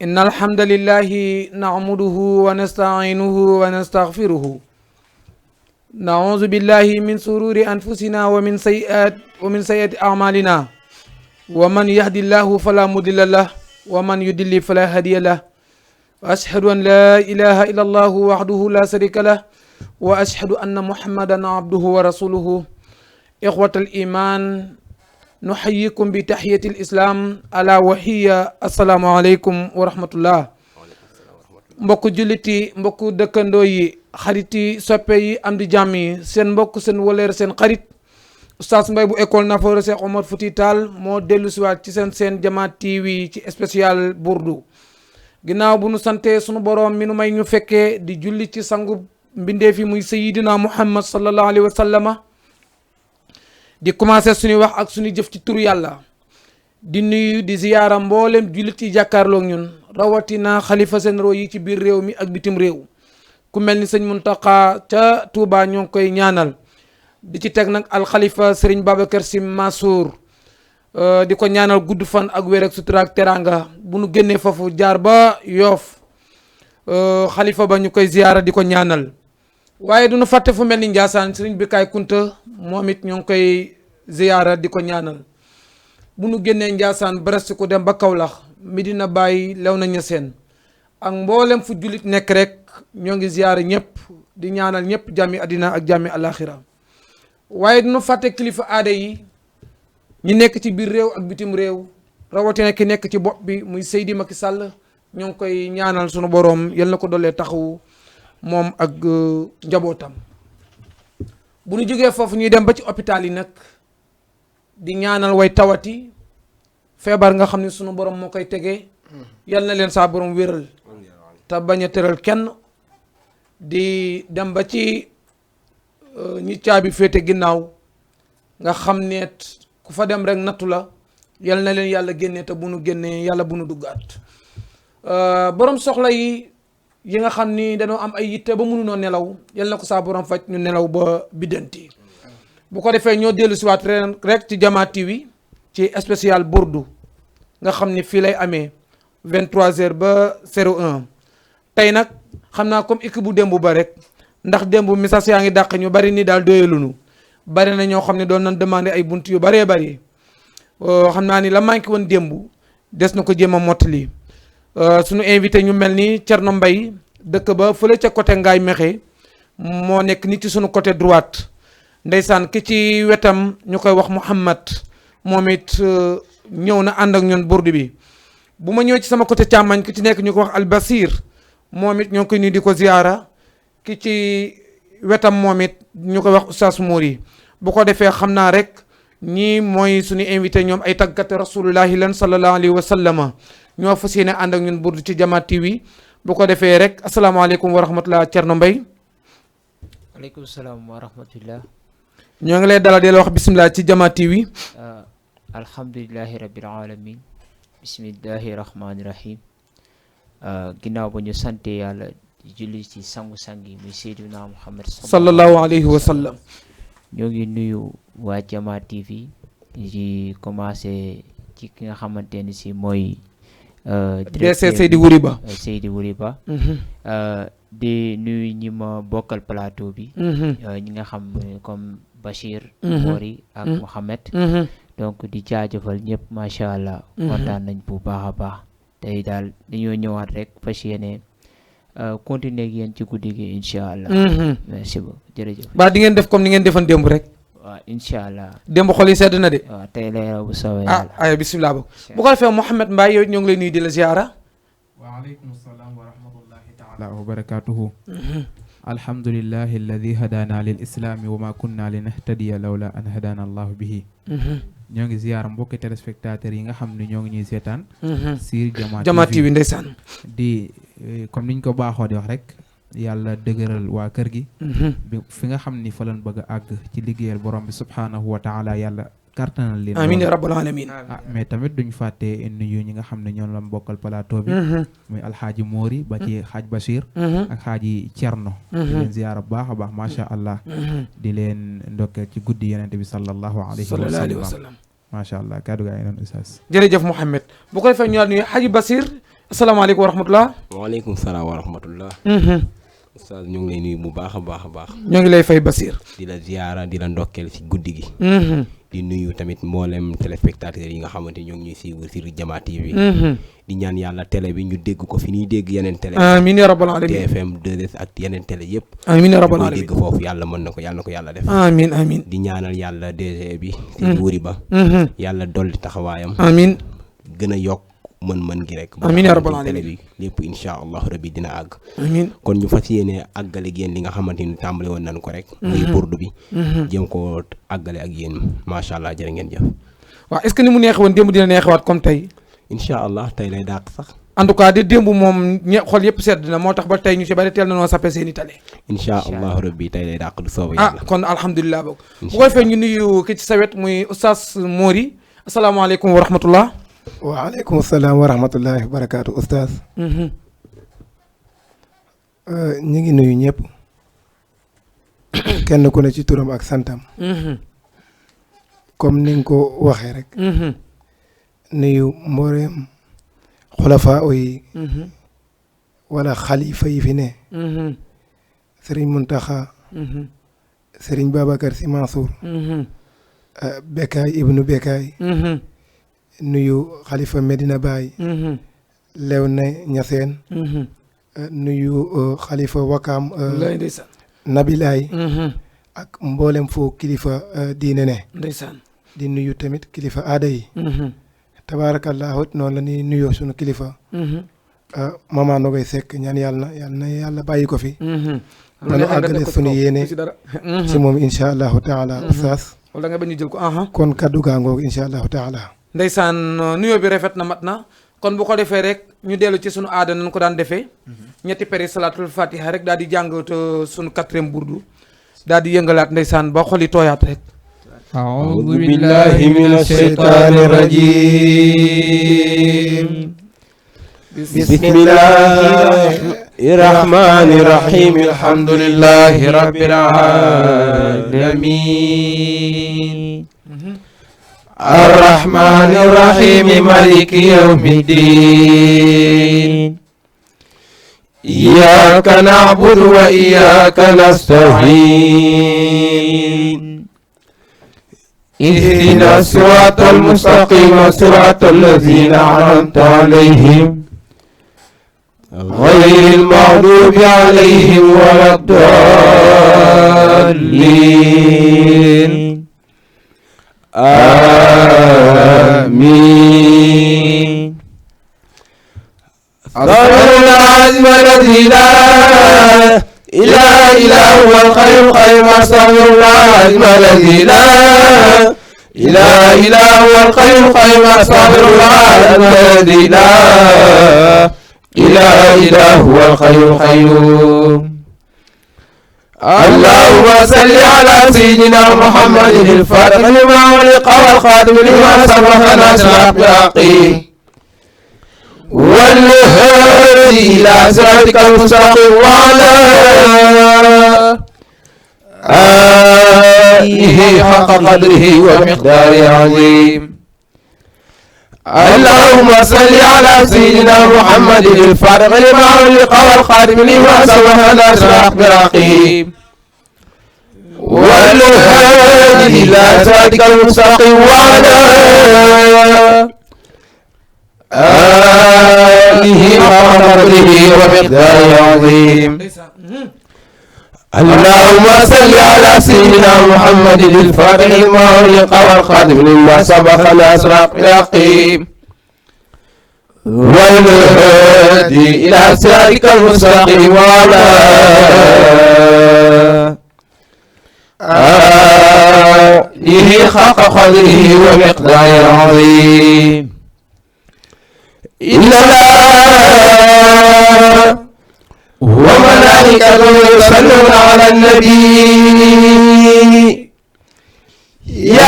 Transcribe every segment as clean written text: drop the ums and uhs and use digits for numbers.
إن الحمد لله نعمده ونستعينه ونستغفره نعوذ بالله من شرور أنفسنا ومن سيئات أعمالنا ومن يهد الله فلا مضل له ومن يضلل فلا هادي له وأشهد أن لا إله إلا الله وحده لا شريك له وأشهد أن محمدا عبده ورسوله إخوة الإيمان نحييكم بتحية الإسلام ألا وهي السلام عليكم ورحمة الله mbokku julliti mbokku dëkkandoo yi xarit yi soppe yi am di jàmm yi seen mbokk seen wëleer seen xarit Oustaz Mbaye bu école Nafoore Cheikh Omar Fouti Tall moo dellu siwaat ci seen Jama TV ci spécial burdu ginnaaw bu nu sante sunu boroom mi nu may ñu fekkee di julli ci sangu mbindeefi muy sayidina Muhammad sallallahu alayhi wa sallama di commencé suñuy wax ak suñuy jëf ci turu yàlla di nuyu di ziyaara mboolem jullit yi jàkkaarloog ñun rawatina xalifa généraux yi ci biir réew mi ak bitim réew ku mel ni sëñ Muntaqa ca Touba ñoo ngi koy ñaanal di ci teg nag alxalifa Serigne Babacar Sy Mansour di ko ñaanal gudd fan ak wér ak sutura ak teranga bu nu génnee foofu jaar ba Yoof xalifa ba ñu koy ziyaara di ko ñaanal waaye du nu fàtte fu mel ni Njaasaan Serigne Bikaay Kunta moom it ñoo ngi koy ziyaara di ko ñaanal bu nu génnee Njaasaan Brest ko dem ba Kaolack Medina Baye Léona Niassène ak mboolem fu jullit nekk rek ñoo ngi ziyaara ñëpp di ñaanal ñëpp jàmmi àddina ak jàmmi alaxira waaye du nu fàtte kilifa aada yi ñi nekk ci biir réew ak bitim réew rawatina ki nekk ci bopp bi muy Seydi Macky Sall ñoo ngi koy ñaanal sunu boroom yal na ko dolee taxawu moom ak njabootam bu ñu jógee foofu ñuy dem ba ci hôpital yi nag di ñaanal way tawati feebar nga xam ne sunu borom moo koy tegee yal na leen saa borom wéral te bañ a tëral kenn di dem ba ci ñi caabi féete ginnaaw nga xam ne ku fa dem rek nattu la yal na leen yàlla génnee te bu nu génnee yàlla bu nu duggaat borom soxla yi nga xam ni dañoo am ay yitte ba mënunoo nelaw yal na ko saa borom faj ñu nelaw ba biddanti bu ko defee ñoo dellu siwaat rek ci Jama TV ci spécial burdu nga xam ni fii lay amee 23h ba 01 tey nag xam naa comme équipe bu démb ba rek ndax démb message yaa ngi dàq ñu bari ni daal doyalunu bari na ñoo xam ne doon nañ demandé ay bunt yu baree bari xam naa ni la manqué woon démb des na ko jéem a mottali suñu invité ñu mel ni Thierno Mbaye dëkk ba fële ca côté Ngaye Mexe moo nekk nit ci suñu côté droite ndeysaan ki ci wetam ñu koy wax Mouhamad moom it ñëw na ànd ak ñun burdu bi bu ma ñëwee ci sama côté càmmañ ki ci nekk ñu ko wax Albasir moom it ñoo ngi koy nuyu di ko ziyaara ki ci wetam moom it ñu koy wax Oustaz Mouri bu ko defee xam naa rek ñii mooy suñu invité ñoom ay tàggate rasulullahi lan sallallahu alayhi wa sallama ñoo fas yéene ànd ak ñun burdu ci Jama TV bu ko defee rek asalaamaaleykum wa rahmatullah Thierno Mbaye. aleykum salaam wa rahmatullah. ñoo ngi lay dalal di la wax bisimilah ci Jama TV. alhamdulilahi rabbil alamin bismillahi rahmaani rahim. ginnaaw ba ñu sante yàlla di julli ci sangu-sang yi muy Seydina Muhammad sallallahu alayhi wa sallam. ñoo ngi nuyu waa Jama TV di commencé ci ki nga xamante ni si mooy DC Seydi Wuri Ba. Seydi Wuri Ba. di nuyu ñi ma bokkal plateau bi. ñi nga xam comme Bachir. Mori ak Mohamed. donc di jaajëfal ñëpp macha allah. kontaan nañ bu baax a baax. tey daal dañoo ñëwaat rek fas yéene continuer ak yéen ci guddi gi incha allah. merci beaucoup jërëjëf. ba di ngeen def comme ni ngeen defan démb rek. waaw incha allah. démb xol yi sedd na de. waaw tey lay raw bu soobee yàlla. ay bisimilah boobu. bu ko defee Mouhamed Mbaye yow ñoo ngi lay nuyu di la ziara. waaleykum salaam wa rahmatullahi taala wa barakatuhu. alhamdulillahi alladi hadana lil islami wa ma kunna linahtadiya lawla an hadana allahu bihi. ñoo ngi ziyaara mbokki téléspectateurs yi nga xam ne ñoo ngi ñuy seetaan. si Jama TV ndeysaan. di comme niñ ko baaxoo di wax rek yàlla dëgëral waa kër gi. bi fi nga xam ni fa lañ bëgg a àgg ci liggéeyal borom bi subhaanahu wa taala yàlla kartanal leen. amiin ya rabbal alamin. mais tamit duñ fàtte nuyu ñi nga xam ne ñoom la bokkal plateau bi. muy alxaaji Moori ba ci xaaj Bachir. ak xaaji Thierno. di leen ziyaara bu baax a baax macha allah. di leen ndokkeel ci guddi yonente bi sallallahu alayhi wa sallam. macha allah kaddu gaa yi noonu Oustaz. jërëjëf Mouhamed bu ko defee ñu nuyu xaaji Bachir asalaamaaleykum wa rahmatullah. waaleykum salaam wa rahmatullah. Oustaz ñu ngi lay nuyu bu baax a baax a baax. ñoo ngi lay fay Basir. di la ziyaara di la ndokkeel ci guddi gi. di nuyu tamit mboolem téléspectateurs yi nga xamante ñoo ngi ñuy suivre sur Jama TV. di ñaan yàlla télé bi ñu dégg ko fi ñuy dégg yeneen télé. amiin ya rabbal alamin. TFM 2S ak yeneen télé yëpp. amiin ya rabbal alamin. dégg foofu yàlla mën na ko yàlla na ko yàlla def. amiin amiin. di ñaanal yàlla DG bi. ci wuri ba. yàlla dolli taxawaayam. amiin. gën a yokk mën-mën gi rek. amiin ya rabbal alamin. télé bi lépp incha allah rabbi dina àgg. amiin. kon ñu fas yéene àggale ak yéen li nga xamante ni tàmbale woon nañu ko rek. muy burdu bi. jëm ko àggale ak yéen macha allah jërë ngeen jëf. waaw est-ce que ni mu neexee woon démb dina neexewaat comme tey. incha allah tey lay dàq sax. en tout cas de démb moom xol yëpp sedd na moo tax ba tey ñu ci bari teel na noo sappe seeni tale. incha allah rabbi tey lay dàq du sooba ah yàlla. kon alhamdulilah boog. bu ko defee ñu nuyu ki ci sa wet muy oustaz Mori asalaamaaleykum wa rahmatullah. waaleykum salaam wa rahmatullahi wa barakaatu oustaz. ñu ngi nuyu ñëpp. kenn ku ne ci turam ak santam. comme ni nga ko waxee rek. nuyu mbooleem xulafaa yi. wala xalifa yi fi ne. Serigne Muntaxa. Serigne Babacar Sy Mansour. Bekaay Ibnu Bekaay. nuyu xalifa Medina Baye. Léona Niassène. nuyu xalifa Wakaam. Nabilaay. ak mboolem foo kilifa diine ne. ndeysaan. di nuyu tamit kilifa aada yi. tabaarakallahu noonu la ñuy nuyoo sunu kilifa. maman Nogay Seck ñaan yàlla bàyyi ko fi. nanu àggale sunu yéene si moom incha allahu taala oustaz. wala nga bañ ñu jël ko. kon kaddu gaa ngoog incha allahu taala. ndeysaan nuyoo bi rafet na mat na kon bu ko defee rek ñu dellu ci sunu aada nañ ko daan defee. ñetti peri salaatul fatiha rek daal di jàng sunu 4e burdu daal di yëngalaat ndeysaan ba xoli tooyaat rek. أعوذ بالله من الشيطان الرجيم بسم الله الرحمن الرحيم الحمد لله رب العالمين الرحمن الرحيم مالك يوم الدين إياك نعبد وإياك نستعين اهدنا الصراط المستقيم صراط الذين أنعمت عليهم غير المغضوب عليهم ولا الضالين آمين الله العظيم الذي لا إله إلا هو الحي القيوم أستغفر الله العظيم الذي لا إله إلا هو الحي القيوم أستغفر الله الذي لا إله إلا هو الحي القيوم اللهم صل على سيدنا محمد الفاتح لما أغلق والخاتم لما سبق ناصر الحق والهادي إلى صراطك المستقيم وعلى آله حق قدره ومقداره عظيم اللهم صل على سيدنا محمد الفاتح لما أغلق والخاتم لما سبق ناصر الحق والهادي إلى صراطك المستقيم وعلى آله حق قدره ومقداره عظيم اللهم صل على سيدنا محمد الفاتح لما أغلق والخاتم لما سبق ناصر الحق والهادي إلى صراطك المستقيم وعلى آله حق قدره ومقداره عظيم إن الله وملائكته يصلون على النبي يا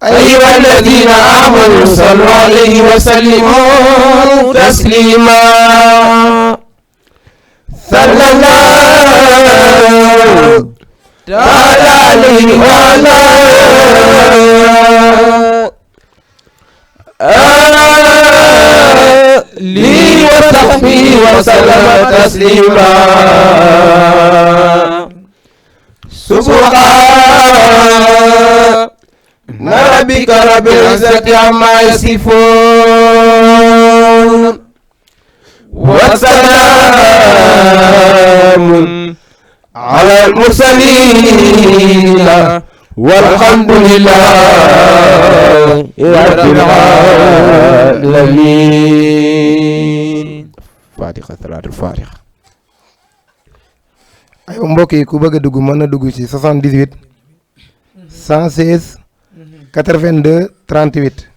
أيها الذين آمنوا صلوا عليه وسلموا تسليما صلى الله تعالى عليه وعلى آله وصحبه وسلم تسليما سبحان ربك رب العزة عما يصفون وسلام على المرسلين والحمد لله رب العالمين. Fatiha salaatul Fatiha. ay mbokk yi ku bëgg a dugg mën na dugg ci 78 116 82 38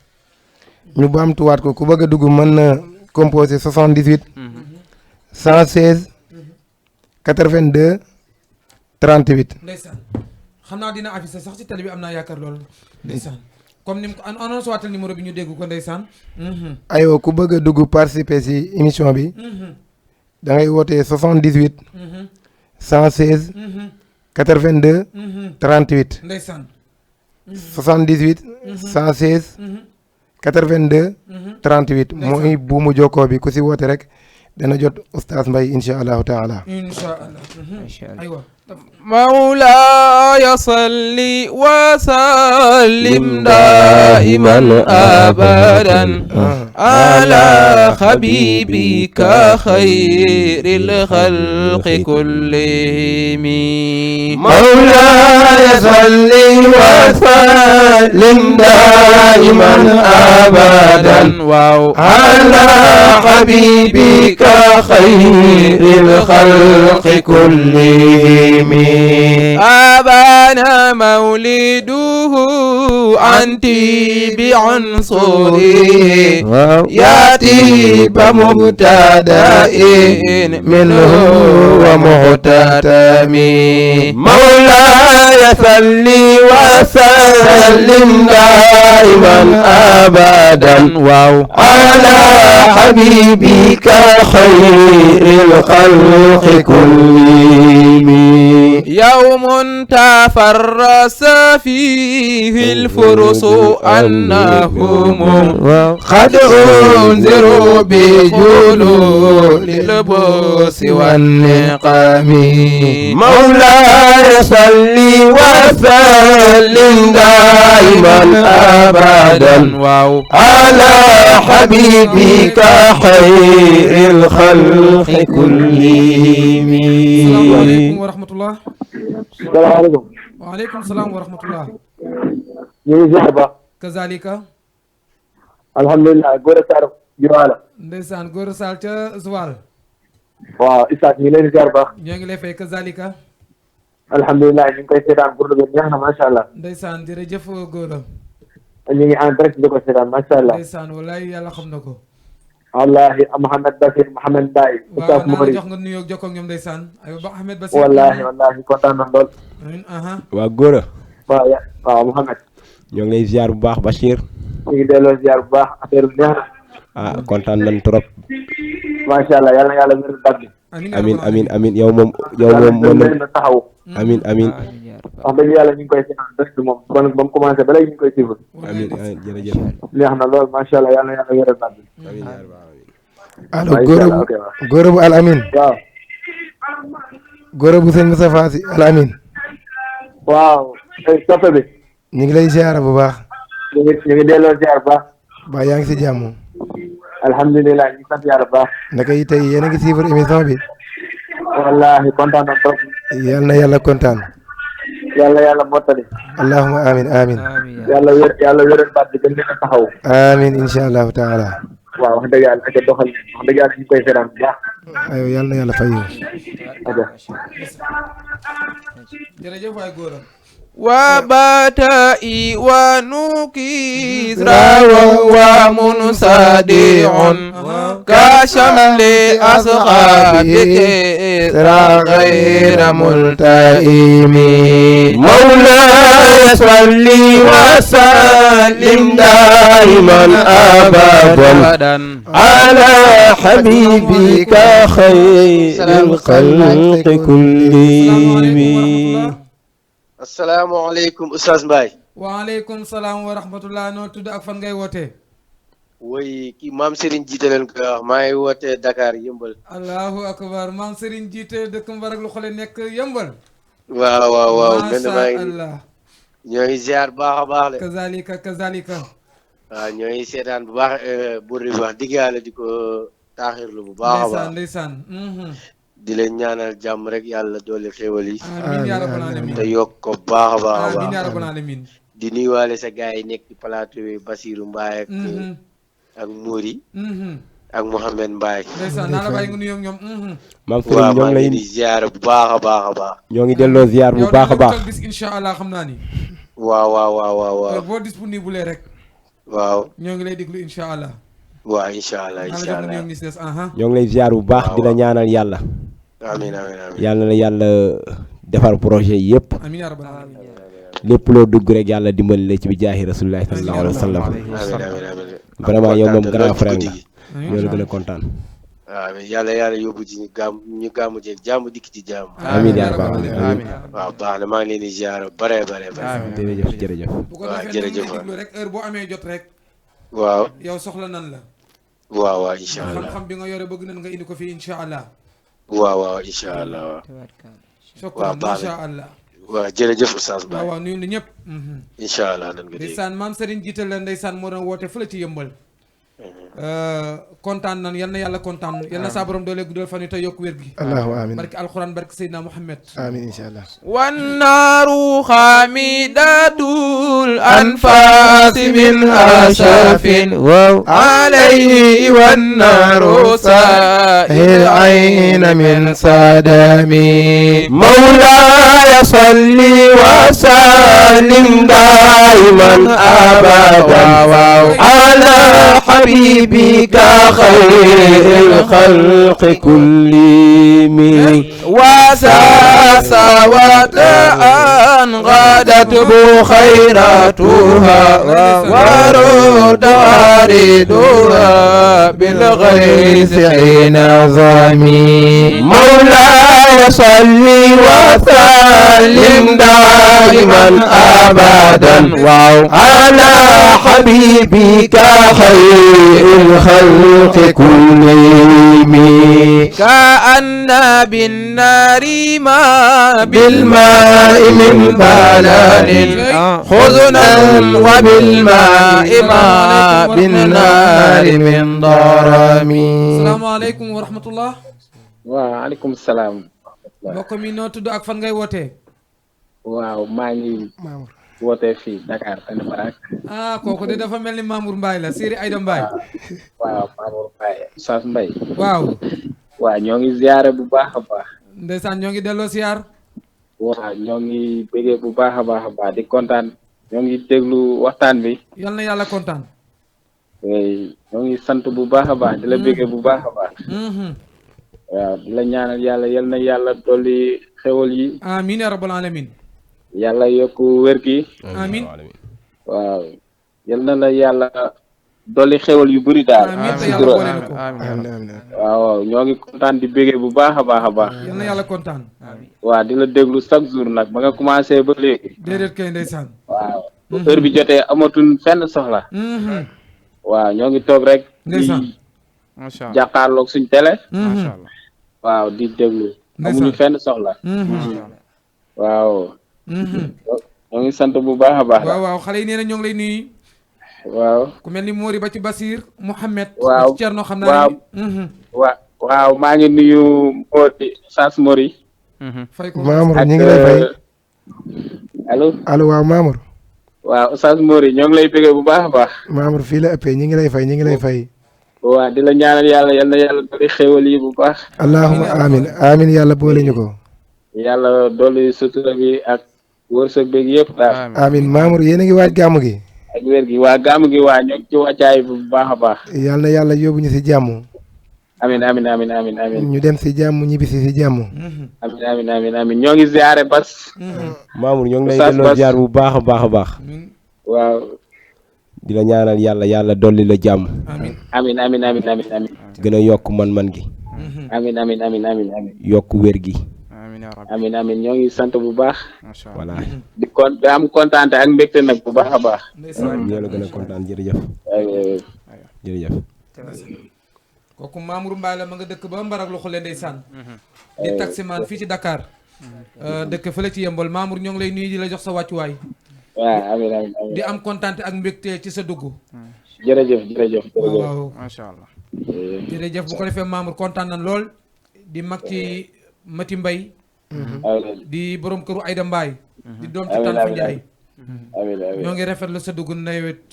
ñu baamtuwaat ko ku bëgg a dugg mën na composé 78 116 82 38. ndeysaan xam naa dina affiché sax ci télé bi am naa yaakaar loolu ndeysaan comme ni mu ko annonce waatal numéro bi ñu dégg ko ndeysaan. aywa ku bëgg a dugg participer ci émission bi da ngay wootee 78 116 82 38 ndeysaan 78 116 82 38 mooy buumu jokkoo bi ku si woote rek dana jot Oustaz Mbaye incha allahu taala. incha allah aywa. مولاي صل وسلم دائما ابدا على حبيبك خير الخلق كلهم مولاي صل وسلم دائما ابدا على حبيبك خير الخلق كلهم أبانا مولده أنت بعنصره يأتي بمبتدأ منه ومختتم مولاي صل وسلم دائما أبدا على حبيبك خير الخلق كلهم يوم تفرس فيه الفرس أنهم قد أنذروا بجلول البؤس والنقم مولاي صل وسلم دائما أبدا على حبيبك خير الخلق كلهم. السلام عليكم ورحمة الله. salaamaaleykum. waaleykum salaam wa rahmatullah. ñu ngi ziar ba. kazalika. alhamdulilah Gora Sarr Jiwaala. ndeysaan Gora Sarr ca Joal. waaw Isaak ñu ngi leen di ziar baax. ñoo ngi lay fay kazalika. alhamdulilah ñu ngi koy seetaan pour le neex na macha allah. ndeysaan jërëjëf Gora. ñu ngi en direct di ko seetaan macha allah. ndeysaan walaay yàlla xam na ko. wallahi Mouhamed Basir Mouhamed Baye. waaw naa la jox nga nuyoo jokkoo ak ñoom ndeysaan aywa ba Ahmed Basir. wallahi kontaan na lool. amiin. waa Gora. waaw Mouhamed. ñoo ngi lay ziar bu baax Bachir. ñu ngi delloo ziar bu baax affaire bi neex na. kontaan nañ trop. macha allah yal na yàlla wér dab bi. amiin yow moom na taxaw. amiin. wax dëgg yàlla ñu ngi koy seetaan direct moom kon ba mu commencé ba léegi ñu ngi koy suivre. amiin jërëjëf. neex na lool macha allah yal na yàlla wér dab bi. allo Gora bu Al Amin. waaw. Gora bu sëñ Moustapha Sy Al Amin. waaw. soppe bi. ñu ngi lay ziar bu baax. ñu ngi delloo ziar bu baax. ba yaa ngi si jàmm. alhamdulilah ñu ngi sant yàlla bu baax. naka yi tey yéen a ngi suivre émission bi. wallahi kontaan na trop. yal na yàlla kontaan. yàlla mottali. allahumma amin. yàlla wéral baat bi gën leen a taxaw. amin incha allahu taala. waaw wax dëgg yàlla ak doxal wax dëgg yàlla ñu koy seetaan bu baax. aywa yal na yàlla fay yow. jërëjëf waay Gora. وباتئ ونكيزرا ومنصدع كشمل أصحابك غير ملتئم مولاي صل وسلم دائما أبدا على حبيبك خير الخلق كلهم. asalaamaaleykum Oustaz Mbaye. waaleykum salaam wa rahmatullah noo tudd ak fan ngay wootee. woy kii maam Serigne jiite leen koy wax maa ngi wootee Dakar yëmbal. allahu akbar maam Serigne jiite dëkk Mbarak lu xole nekk yëmbal. waaw. macha allah. ñoo ngi ziar baax a baax de. kazalika. waaw ñoo ngi seetaan bu baax bur bi wax digg yàlla di ko taaxirlu bu baax a baax. ndeysaan. di leen ñaanal jàmm rek yàlla doole xéwal yi. amiin yaa rabbal aalamiin. te yokk ko baax a baax. amiin yaa rabbal aalamiin. di nuyuwaale sa gars yi nekk ci plateau bi Basirou Mbaye ak Mouri. ak Mouhamed Mbaye. ndeysaan naa la bàyyi nga nuyoo ak ñoom. maam Serigne ñoo ngi lay di ziar bu baax a baax. ñoo ngi delloo ziar bu baax a baax. yow bis incha allah xam naa ni. waaw. boo disponible rek. waaw. ñoo ngi lay déglu incha allah. waaw incha allah. ñoo ngi lay ziar bu baax di la ñaanal yàlla. amiin. yàlla na yàlla defar projet yi yëpp. amiin yaa rabbal aalamiin. lépp loo dugg rek yàlla dimbali la ci bi jaahi rasulillahi sallallahu alayhi wa sallam. amiin. vraiment yow moom grand frère nga. ñoo la gën a kontaan. waaw yàlla yóbbu ci ñu gàmmu jeeg jàmm dikk ci jàmm. amiin yaa rabbal aalamiin. waaw baax na maa ngi leen di ziar bare. jërëjëf. bu ko defee ñu déglu rek heure boo amee jot rek. waaw. yow soxla nan la. waaw incha allah xam-xam bi nga yore bëgg nan nga indi ko fii incha allah. waaw incha allah. waaw macha allah. waaw jërëjëf Oustaz Baye. waaw nuyu na ñëpp. incha allah nan nga dégg. ndeysaan maam Serigne jiital la ndeysaan moo doon woote fële ci yëmbal. kontaan nan yal na yàlla kontaan yal na saa borom doole guddal fan yi te yokk wér gi. allahumma amiin barke alxuraan barke Seydina Muhammad. amiin incha allah. wannaaru xaamidatul anfaasi min asafin alayhi wannaaru saa'il ayna min sadami mawlaaya salli wa sallim daiman abadan ala حبيبك خير الخلق كلهم وساس وتأن غادته خيراتها ورد واردها بالغيث حين ظامي مولاي صل وسلم دائما ابدا على حبيبك خير الخلق كلهم كأن بالنار ما بالماء من بلال خذنا وبالماء ما بالنار من ضرم. السلام عليكم ورحمة الله. وعليكم السلام. mbokk mi noo tudd ak fan ngay wootee. waaw maa ngi wootee fii Dakar Fene Barak. kooku de dafa mel ni Mamour Mbaye la Siri Aïda Mbaye. waaw Mamour Mbaye Oustaz Mbaye. waaw. waaw ñoo ngi ziare bu baax a baax. ndeysaan ñoo ngi delloo ziar. waaw ñoo ngi bëggee bu baax a baax di kontaan. ñoo ngi déglu waxtaan bi. yal na yàlla kontaan. ñoo ngi sant bu baax a baax di la bëggee bu baax a baax. waaw di la ñaanal yàlla yal na yàlla dolli xewal yi. amiin yaa rabbal aalamiin. yàlla yokku wér gi. amiin. waaw yal na la yàlla dolli xewal yu bëri daal. amiin te yàlla boole na ko. waaw ñoo ngi kontaan di bëggee bu baax a baax a baax. yal na yàlla kontaan. waaw di la déglu chaque jour nag ba nga commencé ba léegi. déedéet kay ndeysaan. waaw heure bi jotee amatuñ fenn soxla. waaw ñoo ngi toog rek. ndeysaan. macha allah jàkkaarloog suñ télé. macha allah waaw di déglu. amuñu fenn soxla. waaw. ñoo ngi sant bu baax a baax. waaw xale yi nee na ñoo ngi lay nuyu. waaw. ku mel ni Mori ba ci Basir Mouhamed. waaw ci Thierno xam naa ne. waaw maa ngi nuyu Mori Saas Mori. fay ko Mamour ñu ngi lay fay. allo waaw Mamour. waaw Saas Mori ñoo ngi lay bëggee bu baax a baax. Mamour fii la ëppee ñu ngi lay fay. waaw di la ñaanal yàlla yal na yàlla dolli xéwal yi bu baax. allahumma amiin yàlla boole ñu ko. yàlla dolli sutura bi ak wërsëg beeg yëpp daal. amiin Mamour yéen a ngi waaj gàmmu gi. ak wér gi waa gàmmu gi waa ñoo ci wàccaay bu baax a baax. yal na yàlla yóbbu ñu si jàmm. amiin. ñu dem si jàmm ñibbisi si jàmm. amiin ñoo ngi ziare Bas. Mamour ñoo ngi lay delloo ziar bu baax a baax. waaw. di la ñaanal yàlla dolli la jàmm. amiin. gën a yokk man-man gi. amiin. yokk wér gi. amiin ñoo ngi sant bu baax. voilà. di am kontaan ak mbégte nag bu baax a baax. ñoo la gën a kontaan jërëjëf. jërëjëf. kooku Mamour Mbaye la ma nga dëkk ba Mbarak lu xule ndeysaan di taximan fii ci Dakar dëkk fële ci Yembal Mamour ñoo ngi lay nuyu di la jox sa wàccuwaay. waaw amiin di am kontaan ak mbégte ci sa dugg. jërëjëf waaw macha allah. jërëjëf bu ko defee Mamour kontaan na lool di mag ci Mati Mbay di borom këru Ayda Mbaay di doom ci Tanfa Njaay ñoo ngi rafetlu sa dugg nawet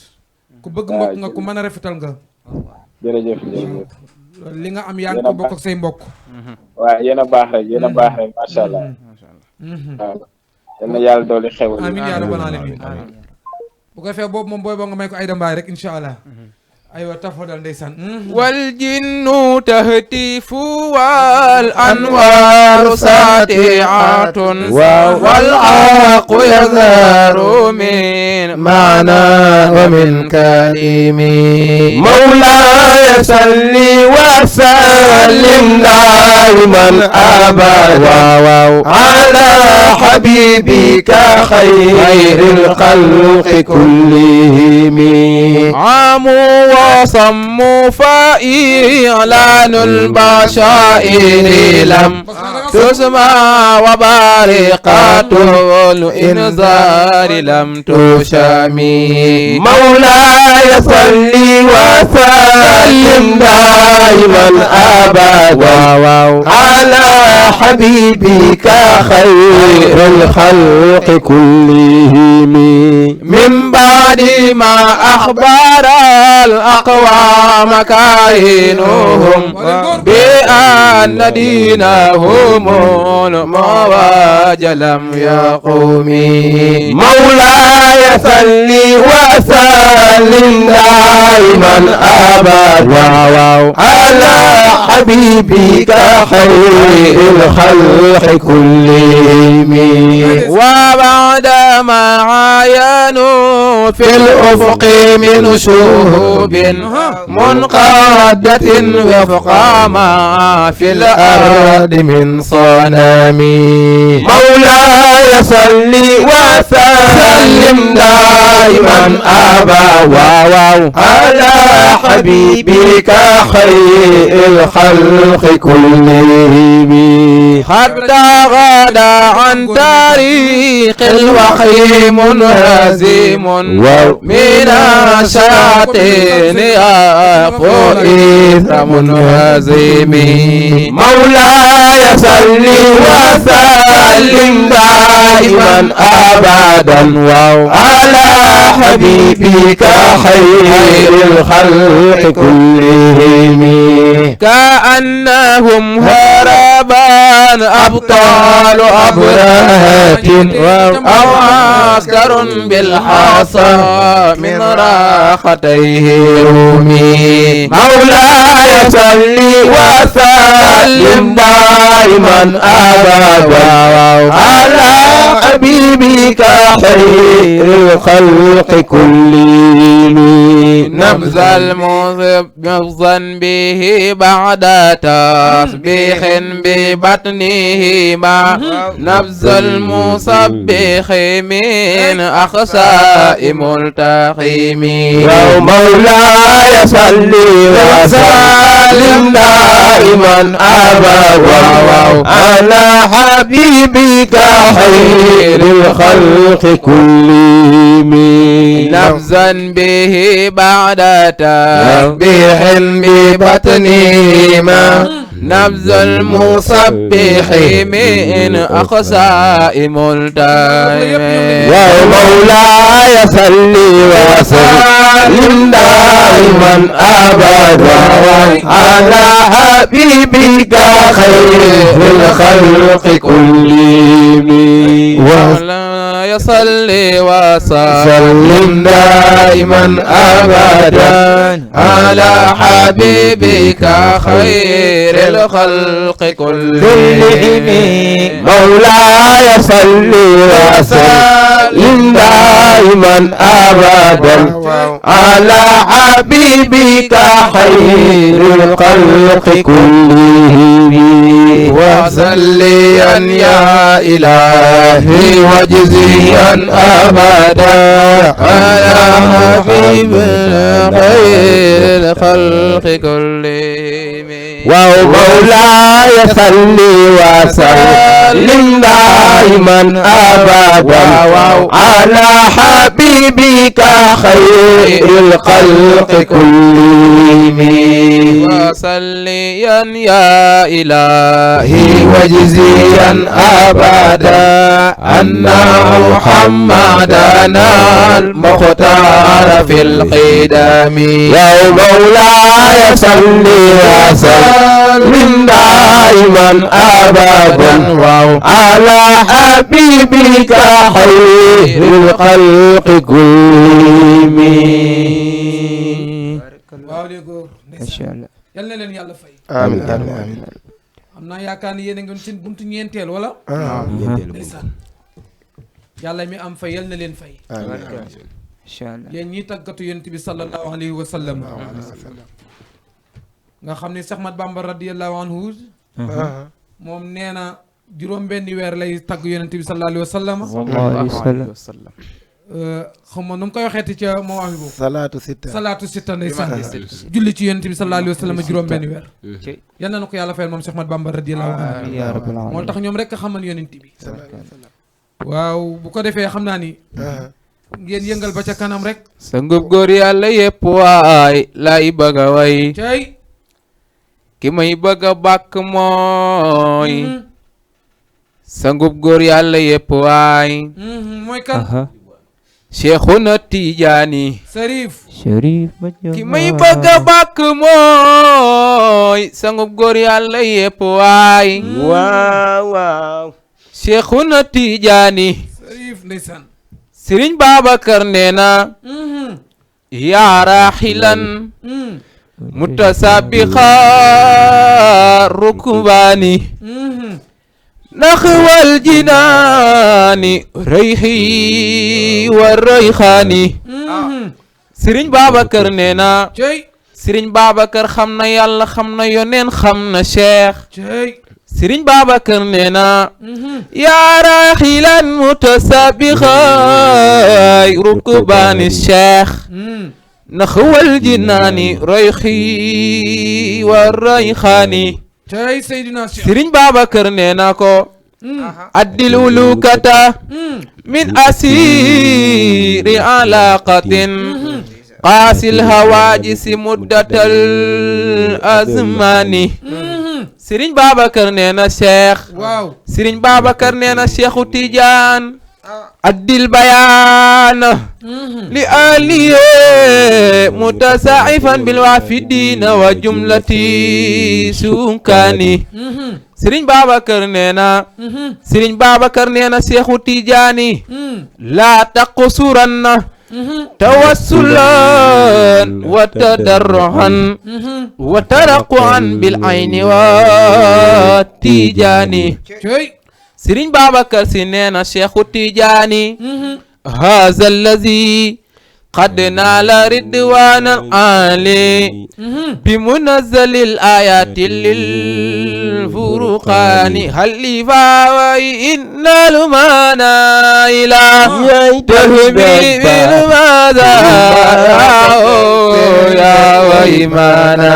ku bëgg mbokk nga ku mën a rafetal nga. jërëjëf li nga am yaa ngi ko bokk ak say mbokk. waaw yéen a baax rek macha allah. waaw yal na yàlla dooli xew. amiin yaa rabbal aalamiin bu ko defee boobu moom booy boo nga may ko Ayda Mbaay rek incha allah. aywa tafadal ndeysaan. wal jinnu tahtifu wal anwaaru saati'atun wal aqu yazharu min maana wa min kalimi mawlaaya salli wa sallim daiman abada ala habibika khayril khalqi kullihim وصموا فإعلان البشائر لم تسمع وبارقات الإنذار لم تشامي مولاي صل وسلم دائما أبدا على حبيبك خير الخلق كلهم من بعد ما أخبر الأقوام كائنهم بأن دينهم المواج لم يقوم مولاي صل وسلم دائما أبدا على حبيبك خير الخلق كلهم وبعد ما عاينوا في الأفق من شهوب منقادة وفق ما في الأرض من صنم مولاي صل وسلم دائما أبدا على حبيبك خير الخلق كلهم حتى غدا عن طريق الوحي منهزم من الشياطين يقو إثر منهزم مولاي صل وسلم دائما أبدا على حبيبك خير الخلق كلهم كأنهم هربان أبطال أبرهة أو عسكر بالحصى من راحتيه رومي مولاي صل وسلم دائما أبدا على حبيبك خير الخلق كلهم نبذ المذنب نبذا به بعد تسبيح ببطنه مع نبذ المصبح من أخساء ملتقم يا مولاي صل وسلم دائما أبدا على حبيبك خير الخلق كلهم نبذا به بعد تسبيح ببطنه مع نبذ المصبح من أقصاء ملتقم يا مولاي صل وسلم دائما أبدا على حبيبك خير الخلق كلهم ولا يصل وسلم دائما أبدا على حبيبك خير الخلق كلهم مولاي صل وسلم دائما أبدا على حبيبك خير الخلق كلهم وصليا يا إلهي وجزيا أبدا على حبيبنا خير الخلق كلهم ومولاي صل وسلم دائما أبدا على حبيبك خير الخلق كلهم وصليا يا إلهي وجزيا أبدا أن محمدنا المختار في القدم يا مولاي صل وسلم دائما أبدا على حبيبك خير الخلق كلهم macha allah. yal na leen yàlla fay. amiin amiin amiin. am naa yaakaar ni yéen a ngi seen buntu ñeenteel wala. ndeysaan yàlla mi am fay yal na leen fay. macha allah. yéen ñii tàggatu yonent bi sallallahu alayhi wa sallam. nga xam ne Seex Ahmad Bamba radiyallahu anhu moom nee na juróom-benni weer lay tagg yonent bi sallallahu alayhi wa sallam. xam nga nu mu koy waxeeti ca moo wax boobu. salaatu sitta ndeysaan julli ci yonent bi sallallahu alayhi wa sallam juróom-benni weer. yal na ko yàlla fayal moom Seex Ahmad Bamba radiyallahu anhu moo tax ñoom rek a xaman yonent bi. waaw bu ko defee xam naa ni. ngeen yëngal ba ca kanam rek. sa ngub góor yàlla yépp waay lay bëgg a way. cey. ki may bëgg a bàkk mooy. sa ngub góor yàlla yépp waay. mooy kan. Cheikhuna Tijaani Sarif ki may bëgg a bàkk mooy sangub góor yàlla yépp waay waaw waaw Cheikhuna Tijaani Sarif ndeysaan Sëriñ Babacar nee na yaa raaxilan mutasabiqa rukbaani naxwal jinaani rayxi wa rayxaani Sëriñ Babacar nee na Sëriñ Babacar xam na yàlla xam na yoneen xam na cheikh Sëriñ Babacar nee na yaa raaxilan mutasabiqay rukbaani cheikh naxwal jinaani rayxi wa rayxaani Sëriñ Babacar nee na ko addil ulukata min asiri alaqatin qaasil hawaajisi muddatal azmani Sëriñ Babacar nee na Cheikh Sëriñ Babacar nee na Cheikhu Tijaan addil bayaana li aliye mutasaifan bil wafidina wa jumlati sunkani Sëriñ Babacar nee na Sëriñ Babacar nee na Seexu Tijaani laa taqsuranna tawassulan wa tadarruhan wa taraquan bil ayni wa Tijaani Sëriñ Babacar Si nee na Seexu Tijaani haza allazi qad naala ridwaana ali bi munazzalil ayaati lil furqaani halifa wa innal maana ila tahmi bil maza ya wa imana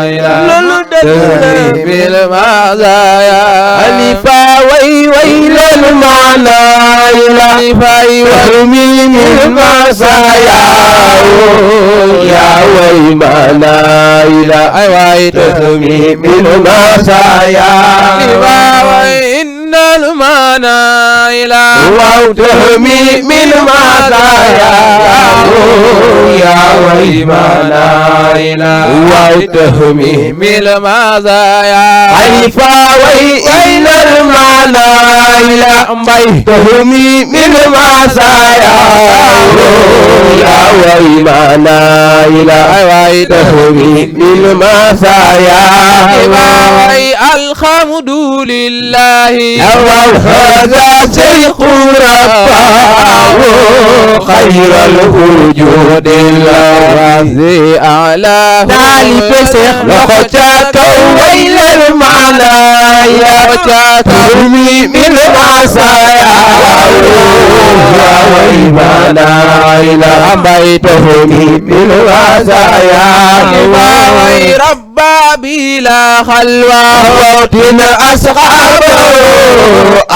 ila tahmi bil maza ya halifa wa ilal maana ila tahmi bil maza يا ويمانا إلى أيوة تهمي من مسايا وإن المانا إلى تهمي من مسايا يا ويمانا إلى تهمي من مسايا أيفا وإن المانا إلى تهمي من مسايا يا ويمانا إلى تهمي من مسايا الحمد لله هذا شيخ رباه خير الوجود الذي أعلاه ذلك شيخ لخشاك ويل المعنى تهمي من العصايا وإيمانا إلى بيتهمي من العصايا ربا بلا خلوة ووتنا أصحابه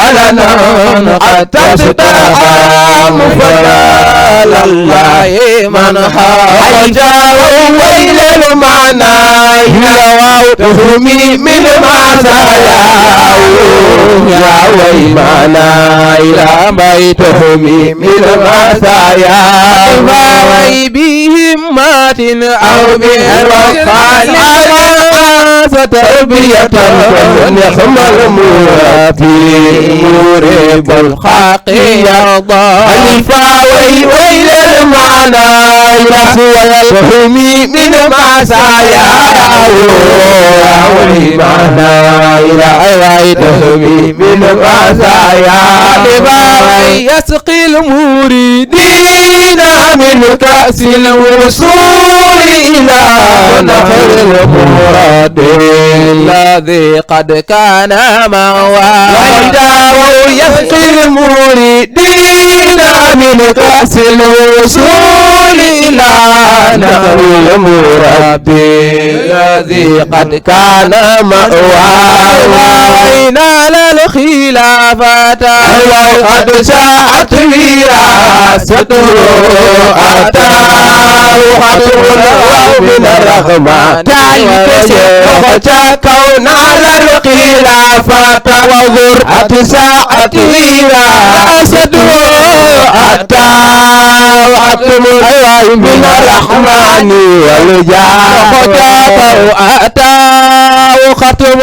ألنا قد تستقام فلا الله من حاجة ويل المعنى تهمي من المعزايا يا ويمانا إلى بيتهمي من المعزايا ويبيهم مات أو بالوقال ستربية نخم المرابي مريب الحق يرضى ألفا ويل المعنى تهمي من المعزايا وإيمانا إلى تهمي من المعزايا يسقي المريدين من كأس الوصول إلى نهر المراد الذي قد كان مواه يسقي المريدين من كأس الوصول إلى نهر المراد الذي قد كان مأواه وينال الخلافة وقد شاءت وراثته أتاه ختم الله من الرحمة وتكون على الخلافة وغرة ساعة وراثته أتاه ختم الله من الرحمن والجاه أتاه ختم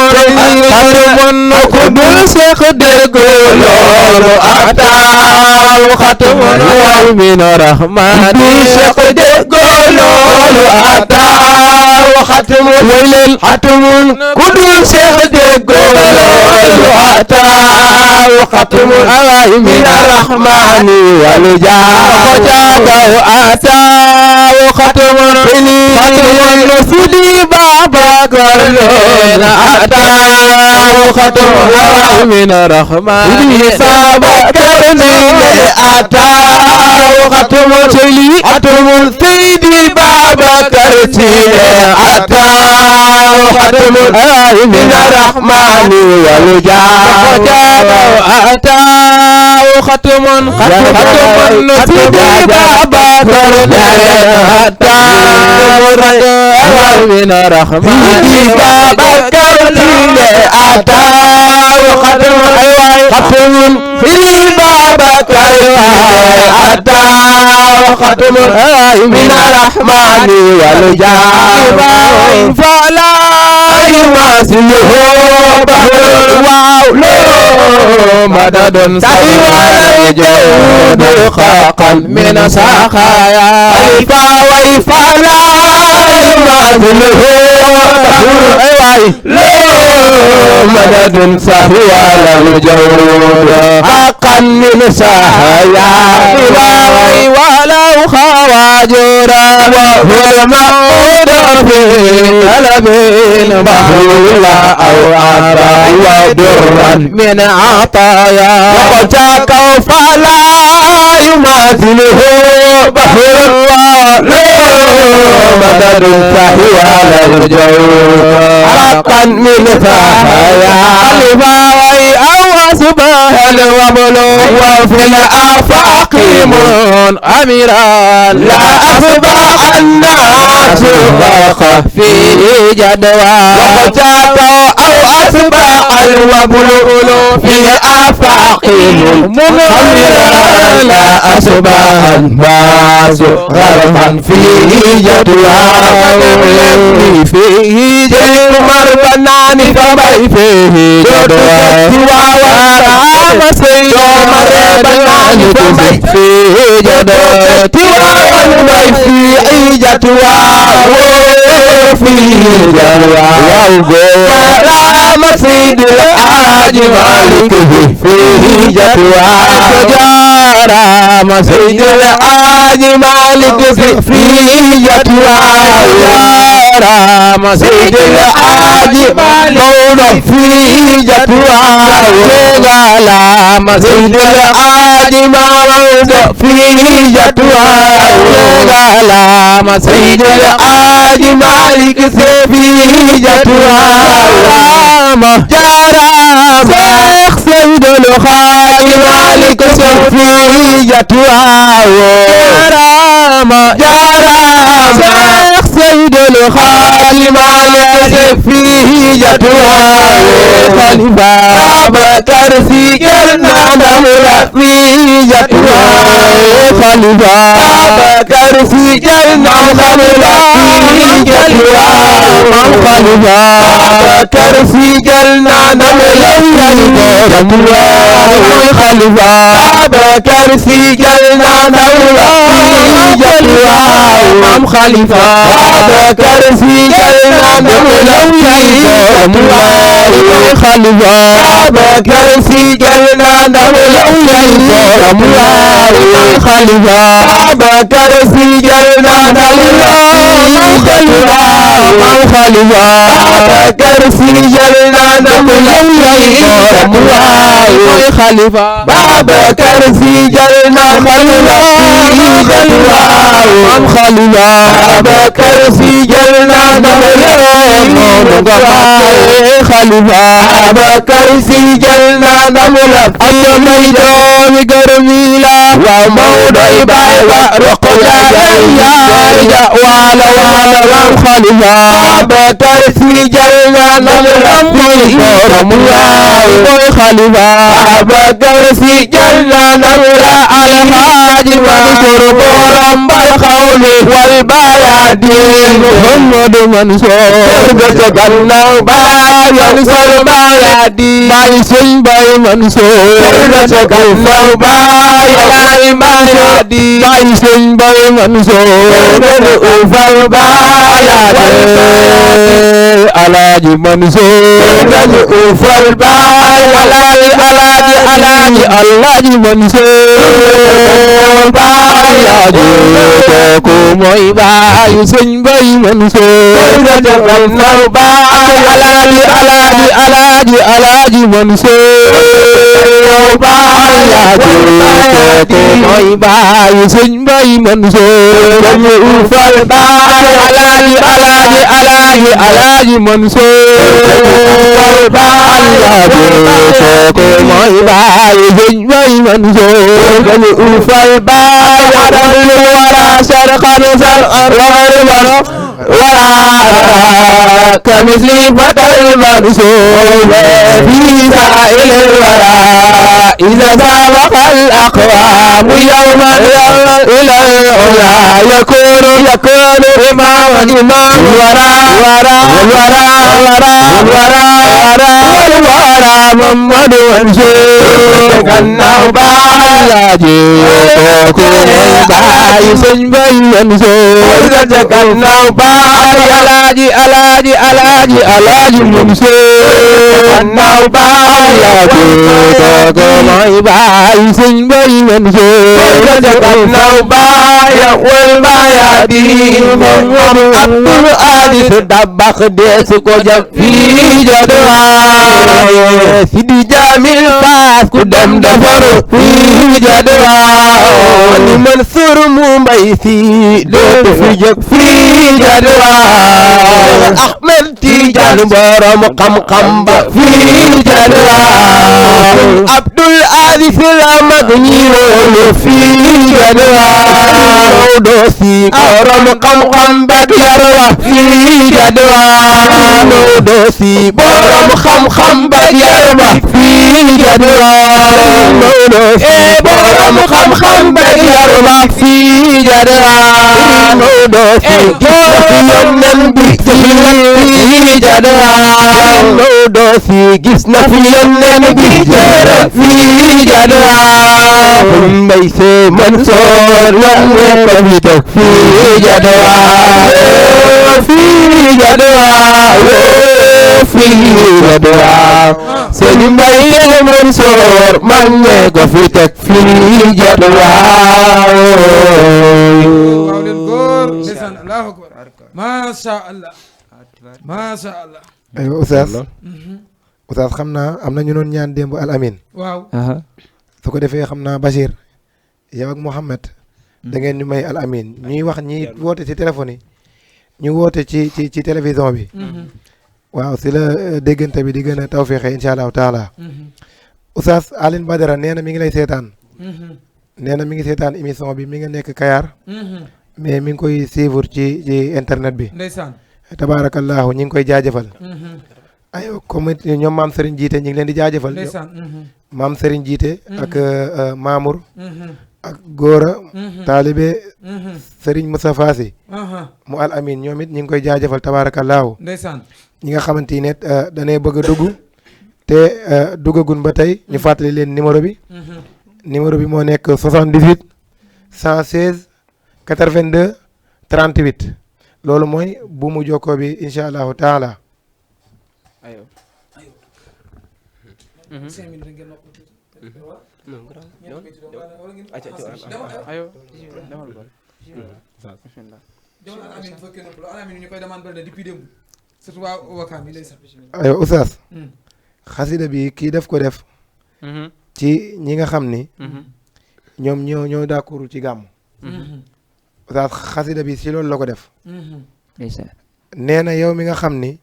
قدس يقدر أتاه ختم الله من الرحمن يقدر أتاه ختم ويل ختم قدس يقدر أتاه ختم الله من الرحمن والجاه أتاه ختم سيدي بابا قرن أتاه ختم الله من الرحمن بابا قرن أتاه ختم سيدي سيدي بابا قرن أتاه ختم الله من الرحمن والجاه أتاه ختم سيدي بابا قرن أتاه من الرحمن بابا قرن أتاه ختم في بابا قرن أتاه ختم من الرحمن والجاه فلا يماثله بحر مدد سوى الجود خاقا من سخايا فلا يماثله مدد سهوى الجود حقا من سخايا ولو خواجرا وهو المعود في طلب بحولا أو عطا ودرا من عطايا وجاكوا فلا يماثله بحر مدد فهو الجود حقا من فهايا الفاوي أو أصبح الوبل وفي الآفاق من أميرا لا أصبح الناس غرق في جدوى وجاكوا أو أصبح الوبل في الآفاق من أميرا لا أصبح الناس غرقا في جدوى فيه جير مربنان فبي فيه جدوى ورام سيوم مربنان فبي فيه جدوى وبي فيه جدوى وفيه جدوى ورام سيد الحاج مالك فيه جدوى رام سيد الحاج مالك فيه جدوى رام سيد الحاج مالك Maodo fii jatuwaaw galama Seydil Aji Maodo fii jatuwaaw galama Seydil Aji Malik Se fii jatuwaaw jarama Seex Seydil Aji Malik Se fii jatuwaaw jarama Seex Seydil Aji Malik Se fii jatuwaaw Khalifa Abubakar Si jël na ndam la fii jatuwaaw Khalifa Abubakar Si jël na ndam la fii jatuwaaw Khalifa Abubakar Si jël na ndam la fii jatuwaaw Khalifa Abubakar Si jël na ndam la fii jatuwaaw Khalifa Abubakar Si jël na ndam la fii jatuwaaw Khalifa Abubakar Si jël na ndam la fii jatuwaaw Khalifa Abubakar Si jël na ndam la fii jatuwaaw Khalifa Abubakar Si jël na ndam la fii jatuwaaw Khalifa Abubakar Si jël na ndam la fii jatuwaaw Khalifa Abubakar Si jël na ndam la fii jatuwaaw Khalifa Abubakar Si jël na ndam la fii doomi gërëmi la waaw Mawdoy baay wa roqya yaay ja waala waala waaw Khalifa Abubakar Si jël na ndam la fii jatuwaaw Khalifa Abubakar Si jël na ndam la Alhaaji Mansour borom bal xawli wal bayaadi Muhammadu Mansour ga gannaaw baay Mansour bayaadi baay Sëñ Baay Mansour ga gannaaw baay bayaadi baay Sëñ Baay Mansour ga ufal bayaadi Alaaji Mansour ga ufal baay Alaaji Mansour bayaadi kooku mooy baay Sëñ Baay Mansour ga gannaaw baay Alaaji Mansour bayaadi kooku mooy baay Sëñ Baay Mansour ga ufal baay Alaaji Mansour bayaadi kooku mooy baay Sëñ Baay Mansour ga ufal baay adal wara sarqan وغربا ولا كمثل فتى المنصور في سائل الورى إذا سابق الأقوام يوما إلى العلا يكون إماما الورى محمد منصور كنه بالاجي باي سنبي منصور كنه باي alaji منصور كنه بالاجي ماي باي سنبي منصور كنه باي والبايادي عبد العزيز دبخ ديس كو جاب في جدوا سيدي جامل فاس كو دم دفر في جدوا منصور مميسي دوت في جاب في جدوا احمد تيجان بورم قم في جدوا عبد العزيز لمغني في جدوا دوسي بورم قم بديروا في جدوا دوسي بورم خم بديروا في جدوا دوسي بورم خم بديروا في جدوا دوسي يمن في جدوا دوسي جسنا في يمن في جدوا ميس منصور ومبيتك في جدوا في جدوا سيدي منصور من يقفتك في جدوا ما شاء الله ما شاء الله أيوة أستاذ Oustaz xam naa am na ñu doon ñaan démb al amin waaw su ko defee xam naa Bachir yow ak Mouhamed da ngeen ñu may al amin ñuy wax ñi woote ci téléphone yi ñu woote ci télévision bi waaw si la déggante bi di gën a tawféexe incha allahu taala Oustaz Alioune Badara nee na mi ngi lay seetaan nee na mi ngi seetaan émission bi mi nga nekk Kayar mais mi ngi koy suivre ci internet bi ndeysaan tabaarakallaahu ñi ngi koy jaajëfal aywa comme ñoom maam Serigne Jiite ñu ngi leen di jaajëfal maam Serigne Jiite ak Mamour ak Góora taalibe Serigne Moustapha Sy mu al amin ñoom it ñu ngi koy jaajëfal tabaarakallaahu ndeysaan ñi nga xamante ne danay bëgg a dugg te duggagun ba tey ñu fàttali leen numéro bi numéro bi moo nekk 78 116 82 38 loolu mooy bu mu jokkoo bi incha allahu taala ayo Oustaz xasida bi kii def ko def ci ñi nga xam ni ñoom ñoo d'accord ci gàmm Oustaz xasida bi si loolu la ko def nee na yow mi nga xam ni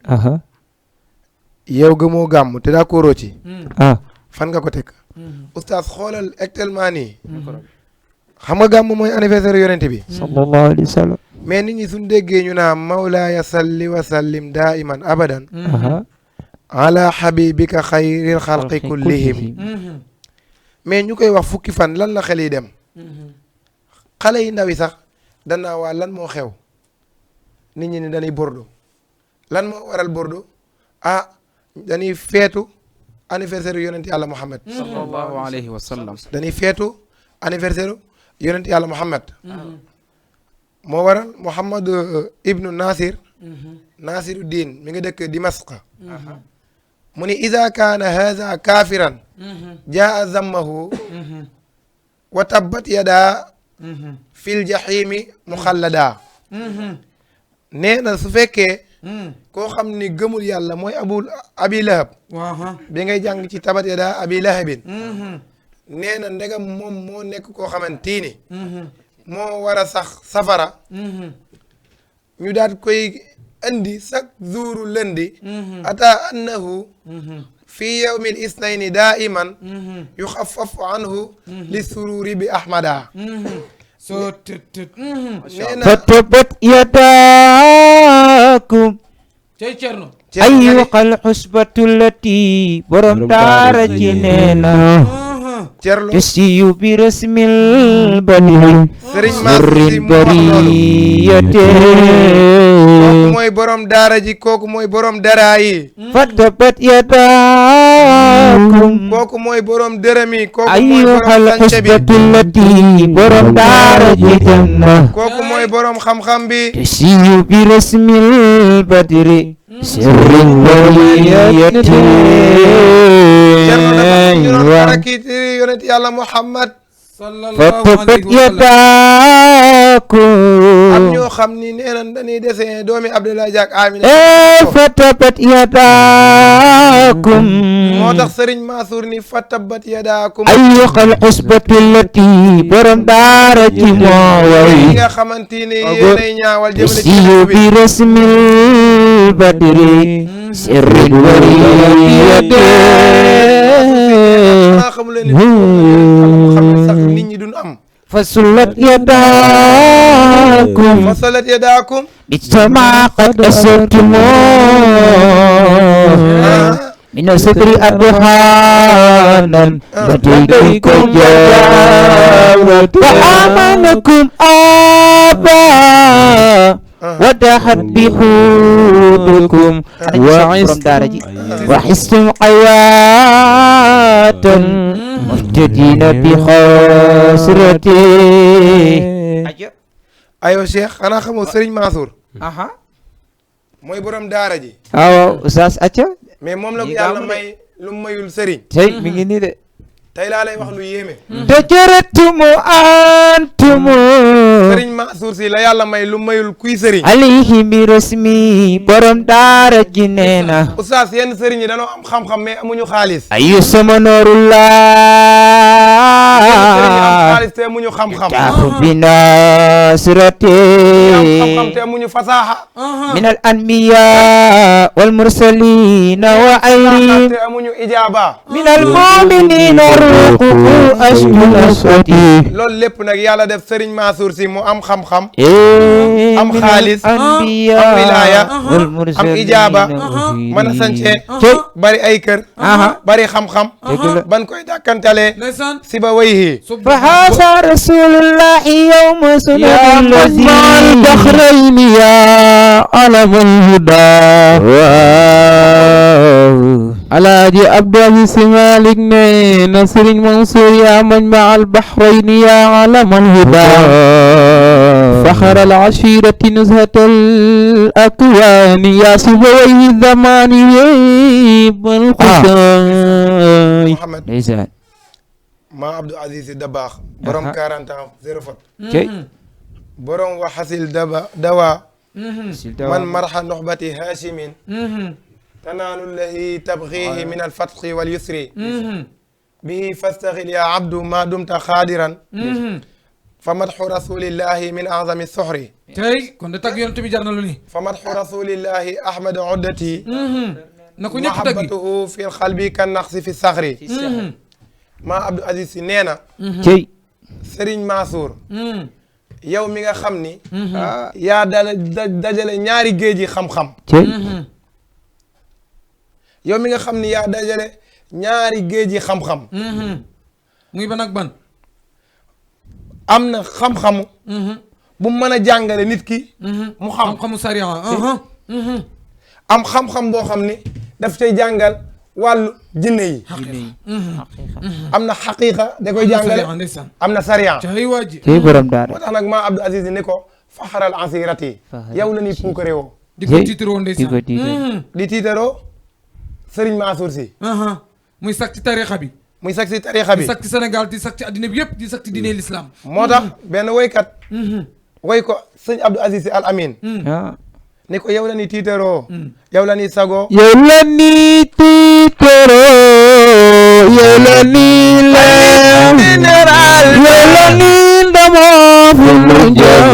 yow gëmoo gàmm te d'accordoo ci fan nga ko teg Oustaz xoolal actuellement nii xam nga gàmm mooy anniversaire yonent bi sallallahu alayhi wa sallam mais nit ñi suñ déggee ñu naa mawlaaya salli wa sallim daiman abadan ala habibika xayril xalqi kullihim mais ñu koy wax fukki fan lan la xel yi dem xale yi ndaw yi sax danaa waa lan moo xew nit ñi ni dañuy bordo lan moo waral bordo dañuy feetu anniversaire yonent yàlla Muhammad sallallahu alayhi wa sallam dañuy feetu anniversaire yonent yàlla Muhammad moo waral Muhammad ibnu Nasiru diin mi nga dëkk Dimasq mu ni ida kaana haza kafiran jaa zammahu wa tabbat yada fil jahimi muxallada nee na su fekkee koo xam ni gëmul yàlla mooy abi lahab bi ngay jàng ci tabat yada abi lahabin nee na ndegam moom moo nekk koo xamante ni moo war a sax safara ñu daat koy andi chaque jour lundi ata annahu fi yawmi l isnayni daiman yuxaffafu anhu li sururi bi ahmada so fa tabat yadaakum cey cerno ayyuhal xusbatu lati borom daara ji neena cerlo tasiyu bi rasmil bani sëriñ bariyate kooku mooy borom daara ji kooku mooy borom dara yi fa tabat yadaakum kooku mooy borom dërëmi kooku mooy ayyuhal borom sànce bi xusbatu lati borom daara ji neena kooku mooy borom xam-xam bi tasiyu bi rasmil badri sirrin bariyate cerno dafa ñu doon barakiti yonent yàlla Muhammad fatabat yadaakum am ñoo xam ni nee na dañuy dessin doomi Abdoulaye Diak Amina fatabat yadaakum moo tax Serigne Mansour ni fatabat yadaakum ayyuhal xusbatu lati borom daara ji moo way nga xamante ni yéenay ñaawal jëmale ci siyu bi rasmil badri sirrin bariyate sax nit ñi duñ am fasulat yadaakum fasalat yadaakum bitama qad asabtumu min sadri adhanan ladaykum jawat wa amanakum aba wadahat bihudukum wa histum qayatan muhtadina bi khasrati ayo Cheikh xanaa xamoo Serigne Mansour mooy borom daara ji waaw Oustaz acca mais moom la ko yàlla may lu mayul Serigne tey mi ngi nii de tey laa lay wax lu yéeme تجرتم أنتم sëriñ Mansour si la yàlla may lu mayul kuy sëriñ عليه برسمي borom daara ji nee na oustaz yenn sëriñ yi dañoo am xam-xam mais amuñu xaalis ayu sama noorullah sëriñ am xaalis te amuñu xam-xam taafu bi nasrati am xam-xam te amuñu fasaaxa min al anbiya wal mursalina wa ayri te amuñu ijaaba min al muminina ruqu ashkul aswati loolu lépp nag yàlla def sëriñ Mansour si mu am xam-xam am xaalis am wilaaya am ijaaba mën a sance bari ay kër bari xam-xam ban koy dàkkantale si ba wayhi fa haasa rasulullahi yawma sunnatil lazi al-bahrayni ya alamal huda Alaaji Abdou Aziz Sy Malick ne na Serigne Mansour ya majma al-bahrayni ya alamal huda فخر العشيرة نزهة الأكوان يا سبويه الزمان بالقصاي Mohamed ma Abdou Aziz Sy Dabakh borom 40 ans zéro faute borom wa hasil dawa man marha nuhbati hashimin tanaalu llahi tabghihi min al-fathi wal yusri bihi fastaghil ya abdu ma dumta khadiran fa madhu rasulillahi min a'zami suhri tey kon de tagg yonent bi jar na lu ni fa madhu rasulillahi ahmad uddati na ko ñëpp taggi mahabbatuhu fi qalbi kan naqsi fi sakhri ma Abdou Aziz Sy nee na cey Serigne Mansour yow mi nga xam ni yaa dajale ñaari géej yi xam-xam cey yow mi nga xam ni yaa dajale ñaari géej yi xam-xam muy ban ak ban am na xam-xamu bu mën a jàngale nit ki mu xam xam-xamu sariya am xam-xam boo xam ni daf cay jàngal wàllu jinne yi am na xaqiqa da koy jàngale am na sariya cay waaji cey borom daara moo tax nag maa Abdou Aziz ni ko faxaral ansirati yow la ni puukare woo di ko tiitaroo ndeysaan di tiitaroo Serigne Mansour Sy muy sax ci tarixa bi muy sax ci tarixa bi di sax ci Sénégal di sax ci addina bi yëpp di sax ci diine l'islam moo tax benn woykat woy ko sëñ Abdou Aziz Sy Al Amin ni ko yow la ni tiitaroo yow la ni sago yow la ni tiitaroo yow la ni leer général yow la ni ndamoo fu mu jëm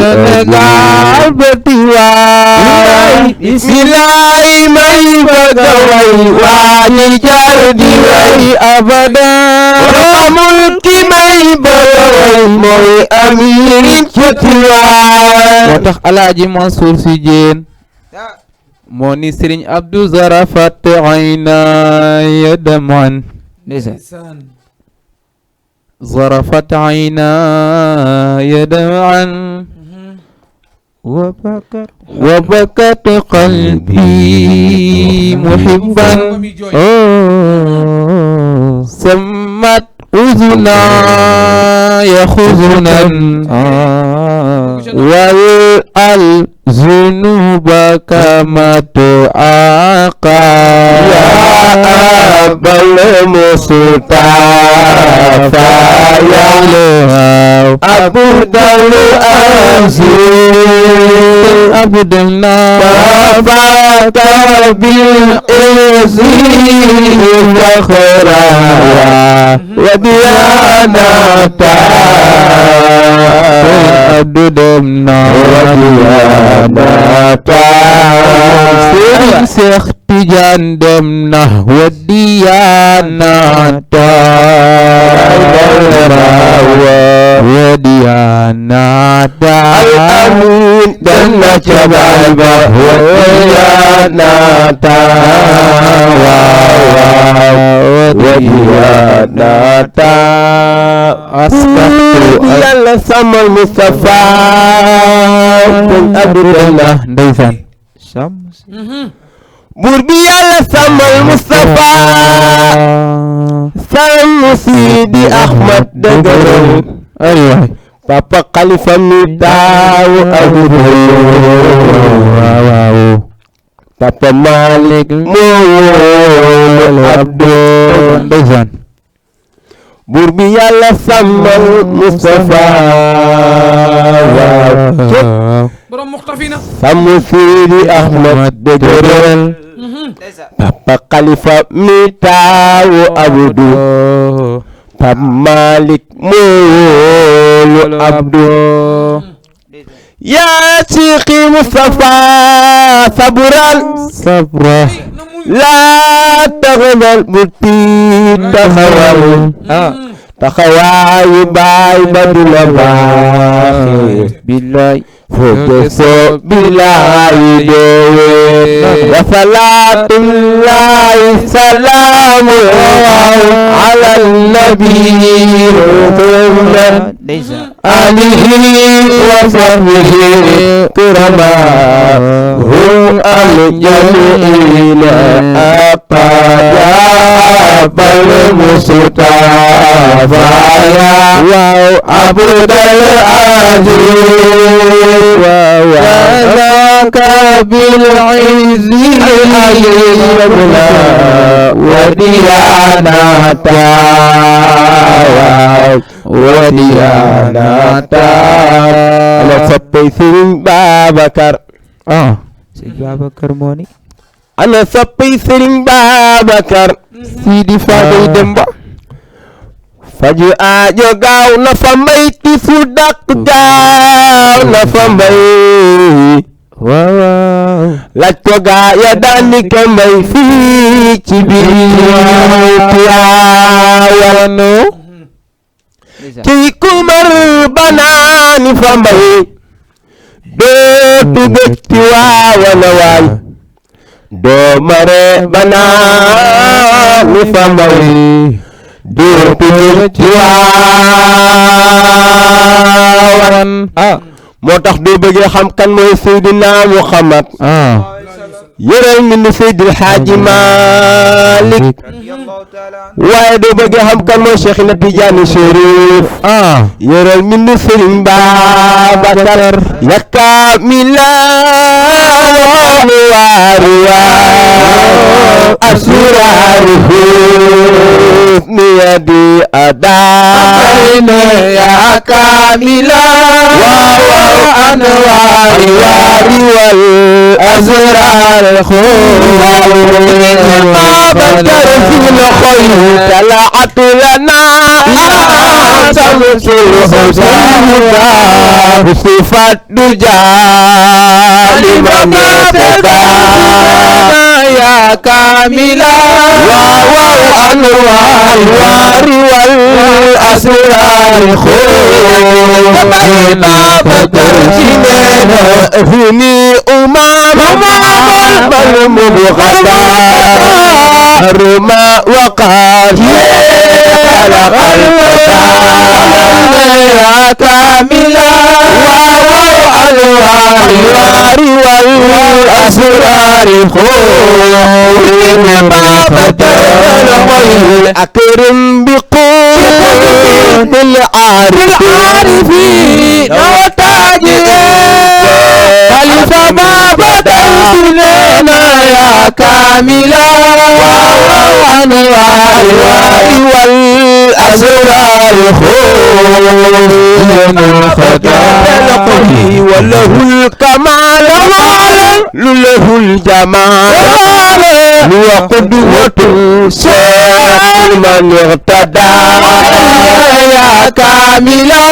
Sénégal ba Tiwaawan bismillahi may bëgg a way waa ñi jar di way abadan xamul ki may bëgg a way mooy Amin ci Tiwaawan moo tax Alaaji Mansour Sy Diène moo ni Serigne Abdou zarafat aynaya daman zarafat aynaya daman وبكت قلبي محبا سمت أذناي حزنا والذنوب كما تعاقى يا أبا المصطفى يا أبدا الأزيل أبدنا باباك بالإزيل وخرا وديانتا أبدنا وديانتا سيخ تجان دمنا وديانتا وديانتا الأمين دلنا شبابا وديانتا وديانتا أسكت يلا سما المصطفى كن أبدنا ديسان شمس بربي يلا سما المصطفى سلام سيدي أحمد دقرم أيوه Papa Khalifa mi taw Abdou Papa Malik mo Abdou ndeysaan buur bi yàlla sàmmal Mustafa waaw borom muxtafina sàmm Sidi Ahmad dëgëral Papa Khalifa mi taawu Abdu Pap Malik moolu Abdu yaa Seyxi Mustafa sabran laa taxawal bu tiit taxawal taxawaayu baay ba du la baaxee billaay foo gëstoo billaay deewee wa salaatullaahi salaamu ala nabi alihi wa sahbihi kirama hum al jamiina aqaabal mustafa waaw abdal aziz وذاك بالعز الأجمل وديانتا أنا صبي سيرين بابكر Sëñ Babacar moo ni أنا صبي سيرين بابكر سيدي فاضي دمبا faju aajo gaaw na fa mbay ti fu dak gaaw na fa mbay waaw laaj ko gaa ya daani ka mbay fii ci biir Tiwaawan ci kumar banaani fa mbay dootu gëj Tiwaawan waay doo mare banaani fa mbay dootu Tiwaawan moo tax doo bëggee xam kan mooy Seydina Muhammad yëral mi ni Seydil Haaji Malik waaye doo bëggee xam kan mooy Cheikh na Tijaani Chérif yëral mi ni Serigne Babacar yakka milaani waari waa asuraarihu niyadi adaane yakka milaani waa anwaari waari wal asraar Babacar fi loxoy talaat lana samsul huda sifat duja liman yataka ya kamila wa anwar wari wal asrar Babacar fini umam bal mubghada ruma waqad خلق يا كاملا والوار والأسرار خول أكرم بقول العارفين وتاجرين خلف باب تنسلنا يا كاملا والأنوار والأسرار خول وله الكمال له الجمال وقدوة شيخ من اغتدى يا كاملا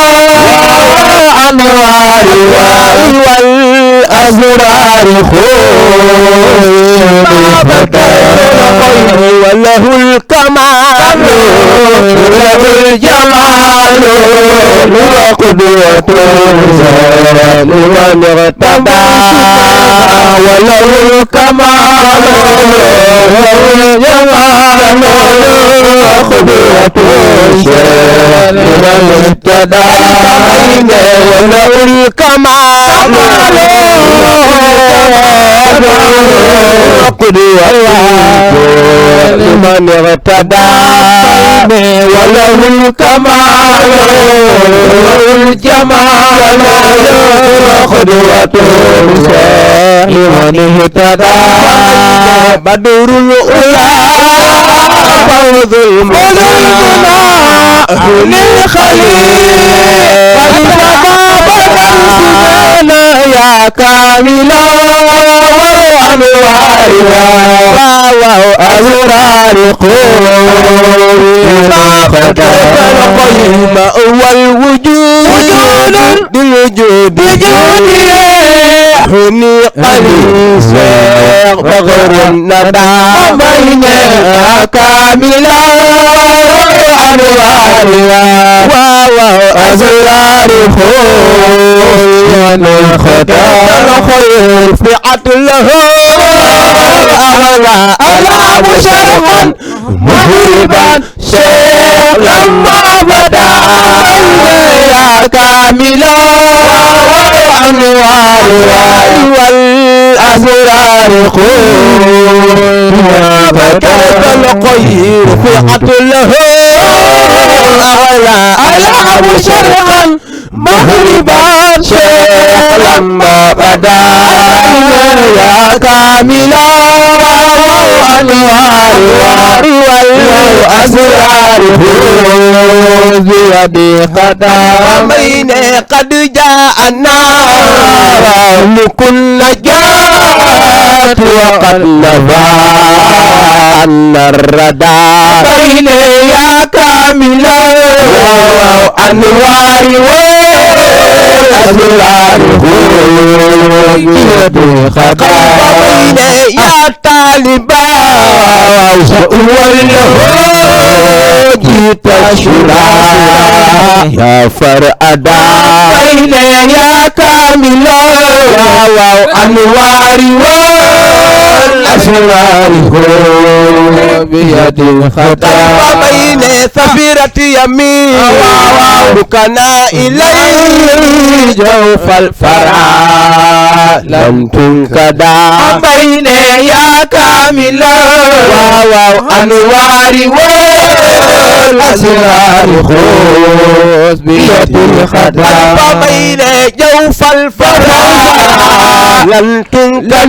أنوار والأسرار وله الكمال له الجمال وقدوة شيخ من اغتدى وله الكمال والجمال وقدوة شيخ من اغتدى وله الكمال قدوة لمن اغتدى وله الكمال والجمال قدوة لمن اهتدى بدر الأولى فوز المنى يا كاملا وأنوارها وأسرار قومها فتح القيم والوجود بالوجود هنيق الإنسان بغر الندى بينها كاملا وأنوارها وأسرار قومها الخير في عدله ألعب شرقا مهربا شيخ لما بدا يا كاملا أنوار والأسرار قومها فكيف الخير في عدله ألعب شرقا مهربا شيخ لما بدا يا كاملا أنوار والأسرار بيدي قدامين قد جاءنا لكل جات وقد نبى أن الردى بين يا كاملا أنوار والأسرار بيدي قدامين يا طالبا وله جيت شرا يا فرأدا بين يا كاملا وأنوار والأسرار بيد الخطا بين سفيرة يمين ركنا إليه جوف الفرا لم تنكدا بين يا كاملا وأنوار والأسرار خذ بيد الخطا بين جوف الفرا لم تنكدا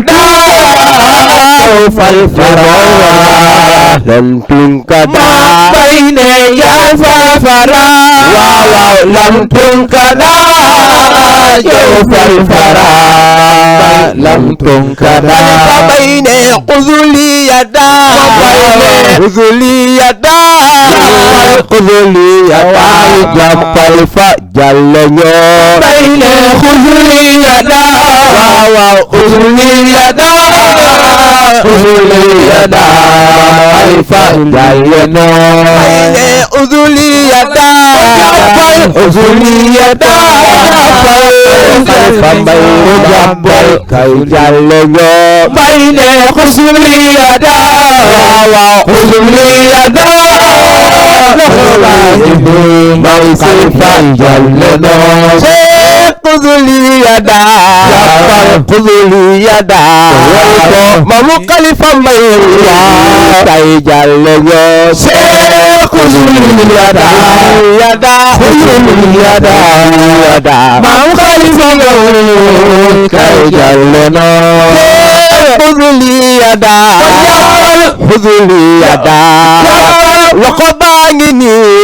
جوف الفرا لم تنكدا بين يا الفرا لم تنكدا جوف الفرا لم تنكدا بين خذلي يدا خذلي يدا خذلي يدا جم قلف جلني بين خذلي يدا خذلي يدا خذلي يدا قلف جلني بين خذلي يدا خذلي يدا قلف جبل كي جلني بين خذلي يدا خذلي يدا موصفا جلنا خذلي يدا خذلي يدا ممكلفا ميرا كي جلنا خذلي يدا يدا خذلي يدا يدا ممكلفا كي جلنا خذلي يدا خذلي يدا وقباني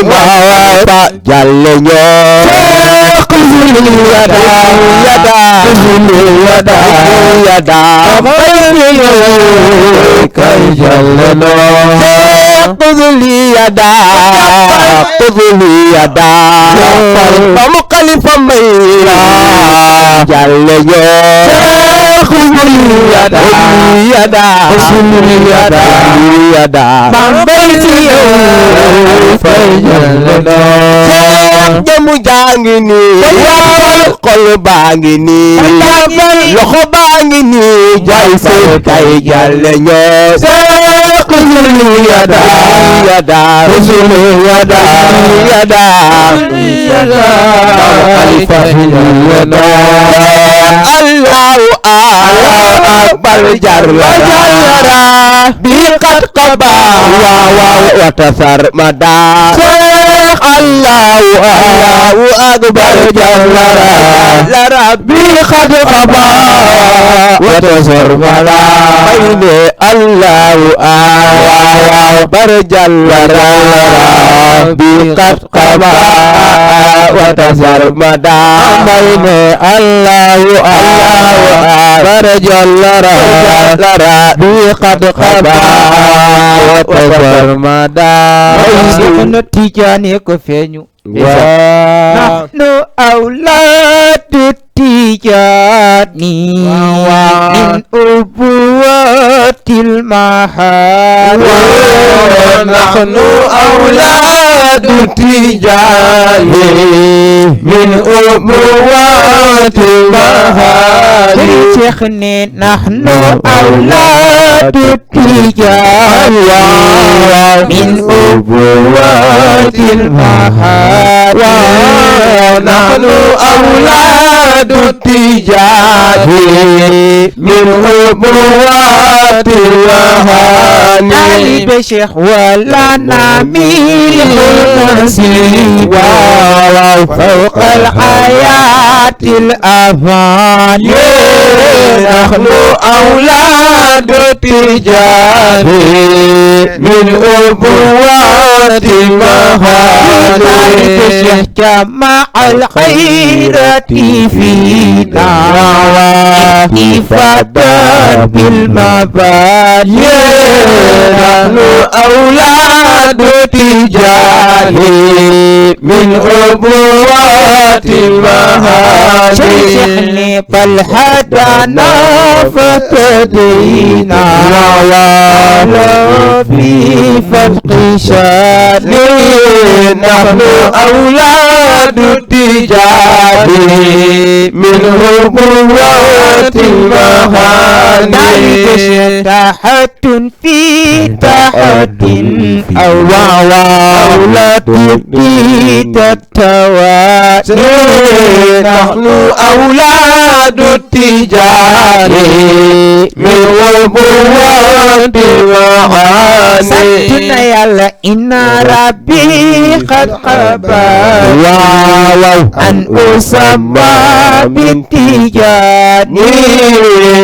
ما جلني خذلي يدا يدا خذلي يدا يدا كي جلنا خذلي يدا خذلي يدا ممكلفا ميرا جلني خذلي يدا يدا خذلي يدا يدا فجلنا جمو جانغني قل بانغني لخو بانغني جاي كاي جالنيو خذلي يدا يدا خذلي يدا يدا فجلنا الله أكبر جرّا بقد قبا وتسر مدى الله أكبر جل ربي قد قضى وتزر ملا الله أكبر جل ربي قد قضى وتزر مدى الله أكبر جل ربي قد قضى وتزر مدى Soxna Tijaani ko feeñu nahnu awlaadu Tijaani min ubuwatil mahal nahnu awlaadu Tijaani min ubuwatil mahal Cheikh ne nahnu awlaadu Tijaani min ubuwatil mahal نحن أولاد التجار من أبوات الوهاني بشيخ ولا نميل نسيب فوق الحياة الأمان نحن أولاد التجار من أبوات الوهاني جمع الخيرات فينا إفادة بالمبادئ نحن أولاد تجاري من أبوات المهادي فالهدانا فتدينا في فرق شاني نحن أولاد التجاري من أبوات المهادي تحت في تحت أولاد التواتي نحن أولاد التجاري من أبوات المهادي سنتنا يلا إن ربي قد قبل أن أسمى بالتجاني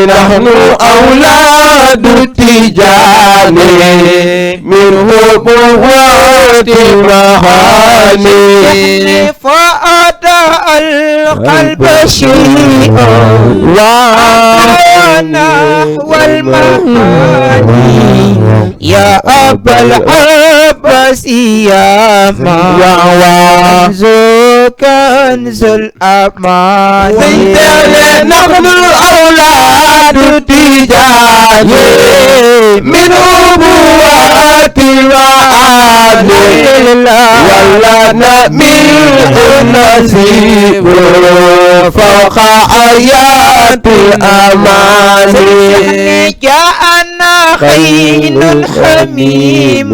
نحن أولاد التجاني من أبوات المهاني فأدى القلب شيئا ونحو المهاني يا أبا العباس يا كنز الأمان نحن أولاد التجاني من أبوات المعاني ولنا من نصيب فوق حياة الأمان جاءنا خيل حميم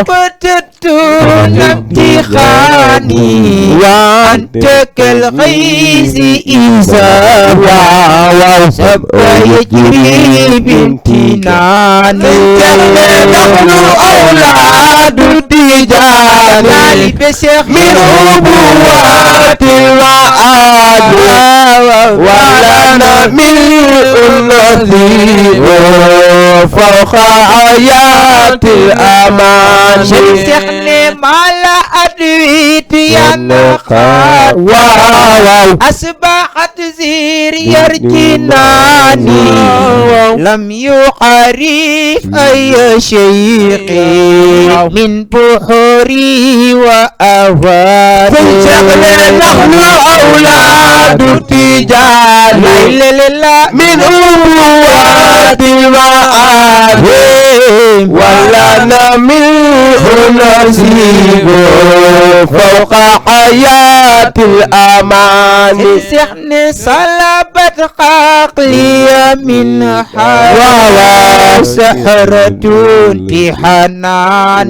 فتتون ابتخاني وأنت كالغيث إذا سب يجري بامتنان نحن أولاد التجاني من أبوات المعاني ولنا من نصيب فوق حياة الأمان شيخني ما لا أدريت يا نخا أصبحت زير يرجناني لم يعرف أي شيء من بحوري وأواني نحن أولاد التجاني من أبوات المعاني ولنا منه نصيب فوق حياة الأمان سحن صلبت عقلي من حال سحرة بحنان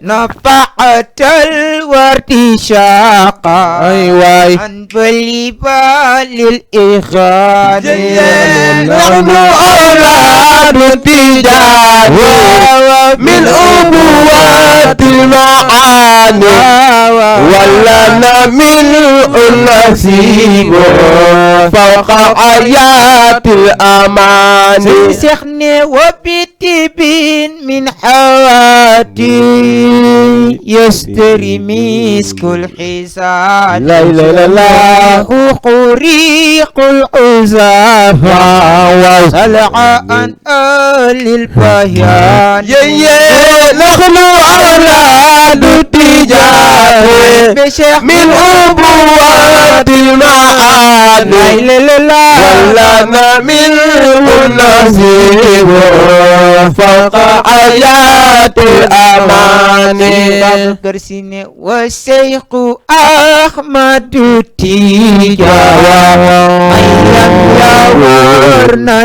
نفعت الورد شاقا عن بلبال الإخان نحن أولاد التجار من أبوات المعاني ولنا منه النصيب فوق آيات الأمان سيخني وبتبين من حواتي يستري مسك الحسان لا إله إلا الله قريق العزافة وسلع عن آل البيان نحن أولاد التجار من أبوات المعاد ولنا منه النصيب فوق آيات الأمان كرسين والشيخ أحمد التجار أيام يورنا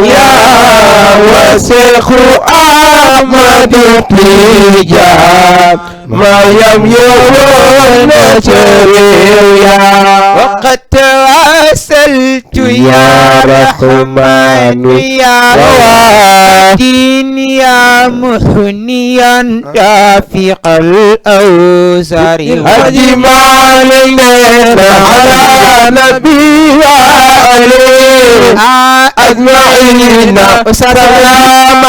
يا وشيخ أحمد التجار ما يميون شريا وقد تواصلت يا رحمن يا دين يا محنيا دافق الأوزار أجمال على نبي وآله أجمعين سلام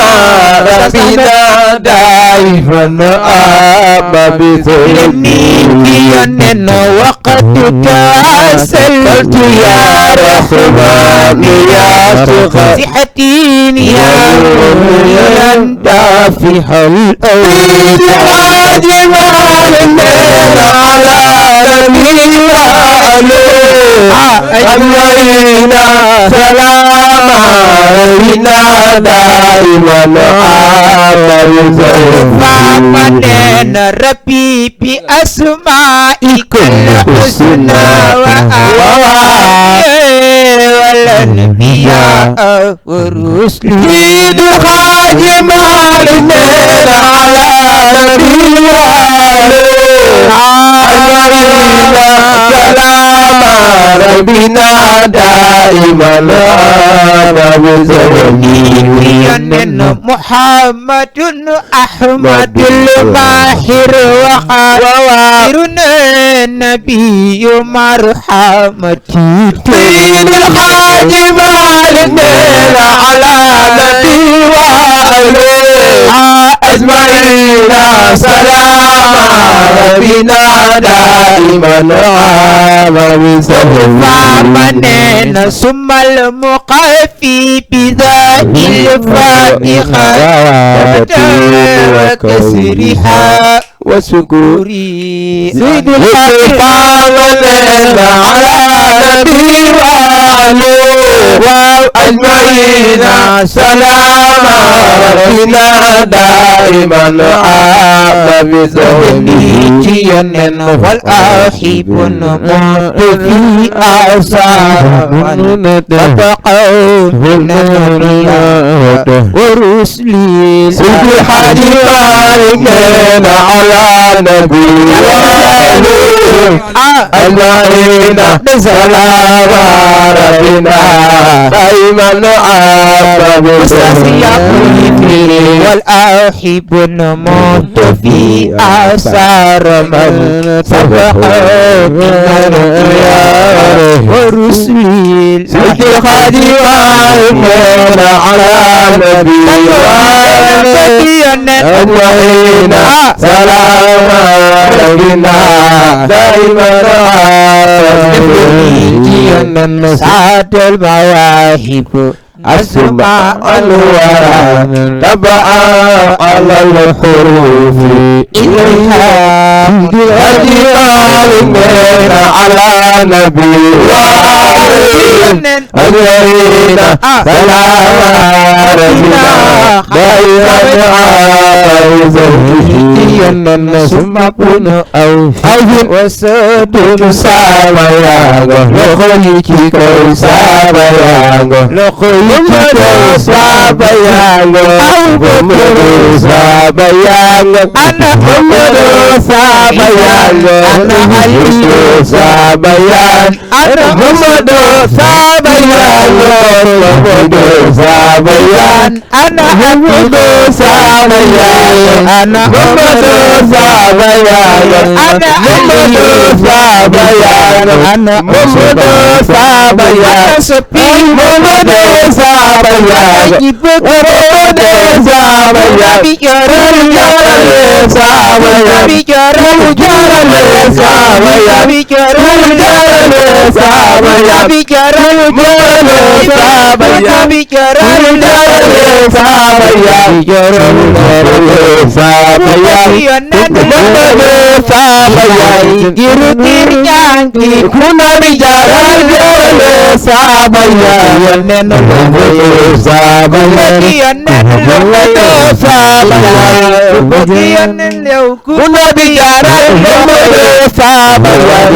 ربنا دائما بثلني وقد تواصلت يا رحمن يا صحتي يا محنيا دافق الأوزار أجمال على نبي وآله أجمعين سلام ربنا دائما فمن ربي بأسمائك الحسنى والأنبياء والرسل عيد الحاج مالنا على نبي وآله أجمعين سلام ربنا دائما محمد أحمد الماهر وخيرنا النبي مرحمتي عيد الحاج مالنا على نبي وآله أجمعين سلام ربنا دائما فمن ثم المقفي بذات الفاتحة وكسرها وشكوري زيد الحفاظ على نبي وآله أجمعين سلام ربنا دائما بزهني والآحب نموت في أعصار تبقوا من الرياض ورسلي سيد الحاج مالك على نبي وآله أجمعين سلام ربنا دائما والآحب نموت في آثار من سبقوا من الرياض ورسلي سيد الحاج مالك على نبي أجمعين سلام ربنا دائما سعد المواهب أسماء الورى تبع على الحروف إليها أجمال من على نبي وآله أجمعين سلام ربنا دائما ثم كن أوفي وسد سابيانgo lokoyiki ko sabayango lokoyiki sabayango Muhammadu sabayango ana Muhammadu sabayango ana Ali sabayan ana Muhammadu Sabayan Muhammadu Sabayan Ana Muhammadu Sabayan Ana Muhammadu Sabayan Ana Muhammadu Sabayan Ana Muhammadu Sabayan Sepi Muhammadu Sabayan Muhammadu Sabayan Bicara Sabayan Bicara Sabayan Bicara Sabayan Bicara Sabayan Bicara Sabayan Sabayan Sabayan Girutir Yanti Kuna bicara Sabayan Sabayan Sabayan Kuna bicara Sabayan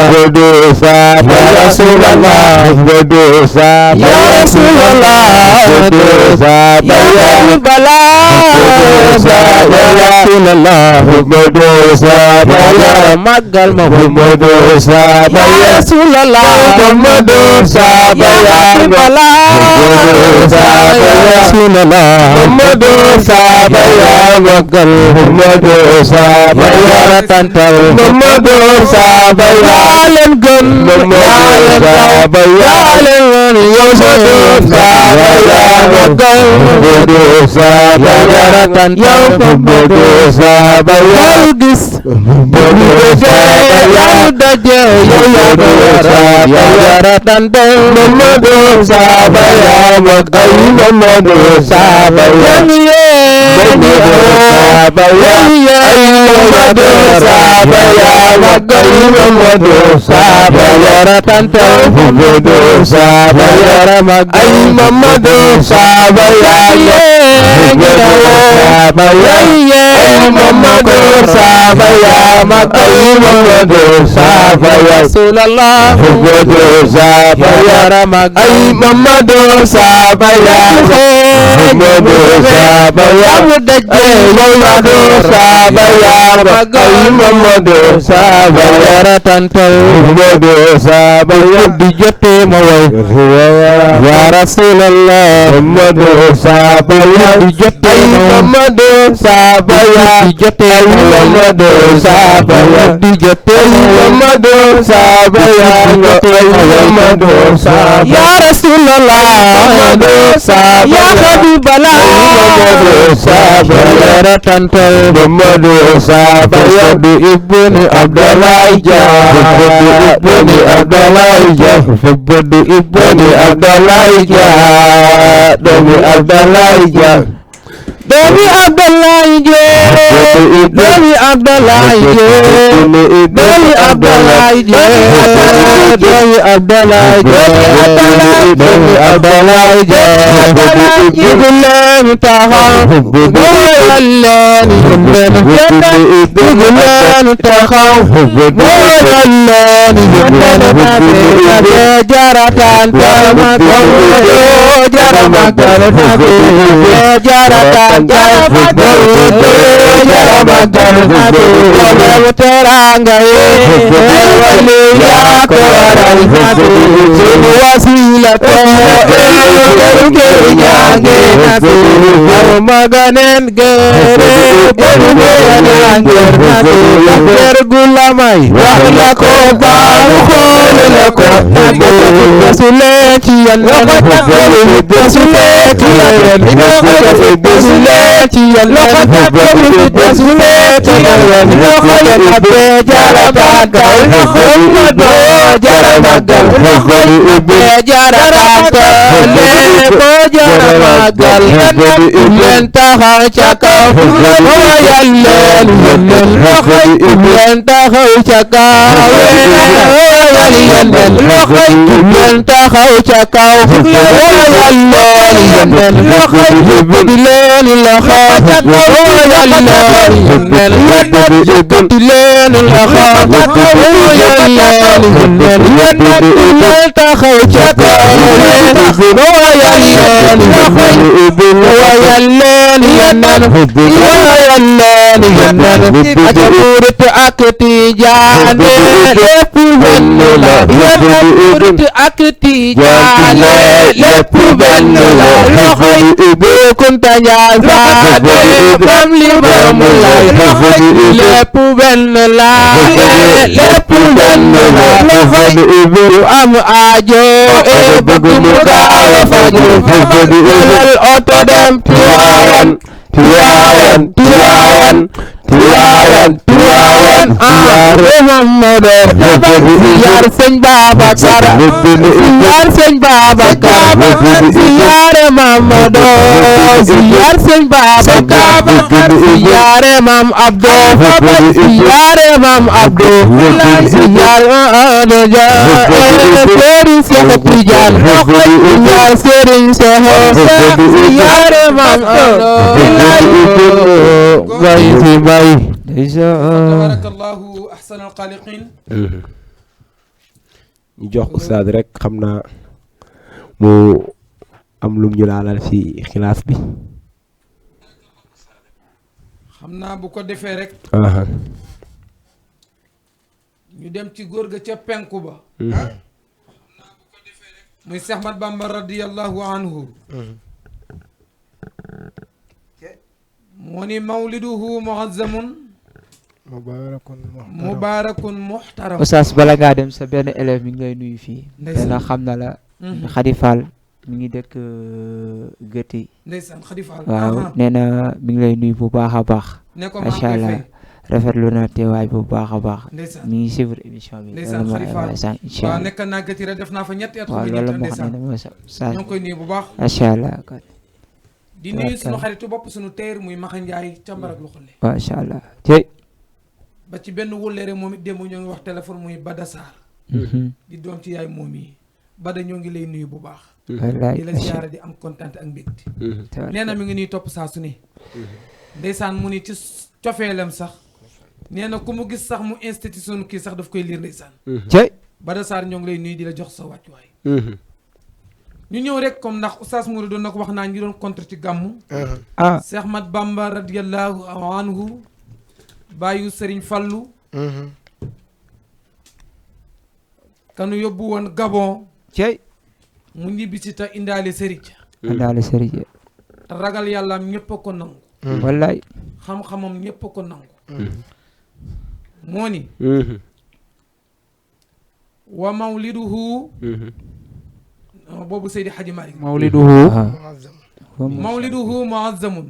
berdosa ya Rasulullah berdosa ya Rasulullah berdosa ya Rasulullah berdosa ya magal berdosa ya Rasulullah berdosa ya Rasulullah berdosa ya magal berdosa ya tantal berdosa Bayalan gun Bayalan Bayalan Yosodosa Bayalan Berdosa Bayalan Yang berdosa Bayalan Berdosa Bayalan Daja Yosodosa Bayalan Berdosa Bayalan Berdosa Bayalan Berdosa Berdosa bayar tante berdosa bayar magai berdosa bayar berdosa bayar magai berdosa bayar Rasulullah berdosa bayar magai berdosa bayar berdosa bayar dajjal berdosa bayar magai berdosa bayar tante berdosa bayar dijote mawai ya Rasulullah berdosa bayar dijote berdosa bayar dijote berdosa bayar dijote berdosa bayar berdosa ya Rasulullah berdosa ya Habiballah berdosa bayar tante berdosa bayar di ibni Abdullah Ibni Abdallah Fabdu Ibni Abdallah Demi Abdallah Demi Abdallah Demi Abdallah Demi Abdallah Demi Abdallah Demi Abdallah Ibn Taha Wallan Ibn Taha Wallan Jaratan Jaratan yonnan yonnan yonnan aca murit ak tijaane lépp benn la yonnan murit ak tijaane lépp benn la loxoy bu kunta Njaasaan bam li bam lay loxoy lépp benn la lépp benn la loxoy bu am aajo bëgg mu gaaw a faju jëlal oto dem Tiwaawan Tiwaawan Tiwaawan Tiwaawan Tiwaawan Mamadu ziyaar sëñ Babacar ziyaar sëñ Babacar ziyaar Mamadu ziyaar sëñ Babacar ziyaar Mam Abdou ziyaar Mam Abdou ziyaar Serigne Cheikh Tidiane ziyaar Serigne Cheikh ziyaar Mam Abdou tabarakallahu ahsanal xaaliqiin. ñu jox ustaad rek xam naa mu am lum ñu laalal ci xilaas bi. xam naa bu ko defee rek. ñu dem ci góor ga ca penku ba. muy Seex Ahmad Bamba radiyallahu anhu. moo ni mawliduhu muazzamun mubarakun muhtaram. Oustaz bala ngaa dem sa benn élève mi ngi lay nuyu fii. dana xam na la. Khady Fall mi ngi dëkk Gëti. ndeysaan Khady Fall. waaw nee na mi ngi lay nuyu bu baax a baax. macha allah rafetlu na teewaay bu baax a baax. ndeysaan mi ngi suivre émission bi. ndeysaan Khady Fall incha waaw allah nekk naa Gëti rek def naa fa ñetti at. waaw loolu moo xam ndeysaan ne mooy sa ñoo ngi koy nuyu bu baax. macha allah. di nuyu sunu xaritu bopp sunu teer muy Maxa Njaay ca Mbarak lu xolle. macha allah tey. ba ci benn wóllëre moom it démb ñoo ngi wax téléphone muy Bada Sarr. di doom ci yaay moom yi Bada ñoo ngi lay nuyu bu baax. di la ziyaara di am kontaan ak mbégte. nee na mi ngi nuy topp saa su ne. ndeysaan mu ni ci cofeelam sax nee na ku mu gis sax mu institution kii sax daf koy liir ndeysaan. tey Bada Sarr ñoo ngi lay nuyu di la jox sa wàccuwaay. ñu ñëw rek comme ndax Oustaz Mouride doon na ko wax naa ñu doon contre ci gàmmu. Seex Ahmad Bamba radiyallahu anhu bàyyu Sëriñ Fallu kanu yóbbu woon Gabon cey mu ñibbisi te indaale sëriñ indaale sëriñ te ragal yàllaam ñëpp a ko nangu wallaay xam-xamam ñëpp a ko nangu moo ni wa mawliduhu boobu Seydi Hadji Malick mawliduhu muazzamun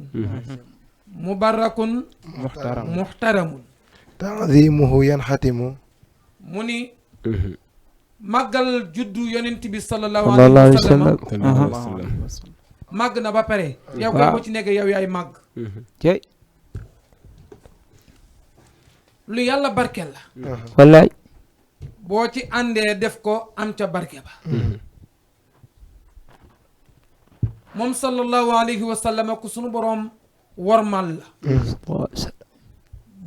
mubarakun muhtaramun ta'zimuhu yanxatimu mu ni màggal juddu yonent bi sallallahu alayhi wa sallam màgg na ba pare yow koy boo ci nekk yow yaay màgg cey lu yàlla barkeel la wallaay boo ci àndee def ko am ca barke ba moom sallallahu alayhi wa sallam ku sunu boroom wormal la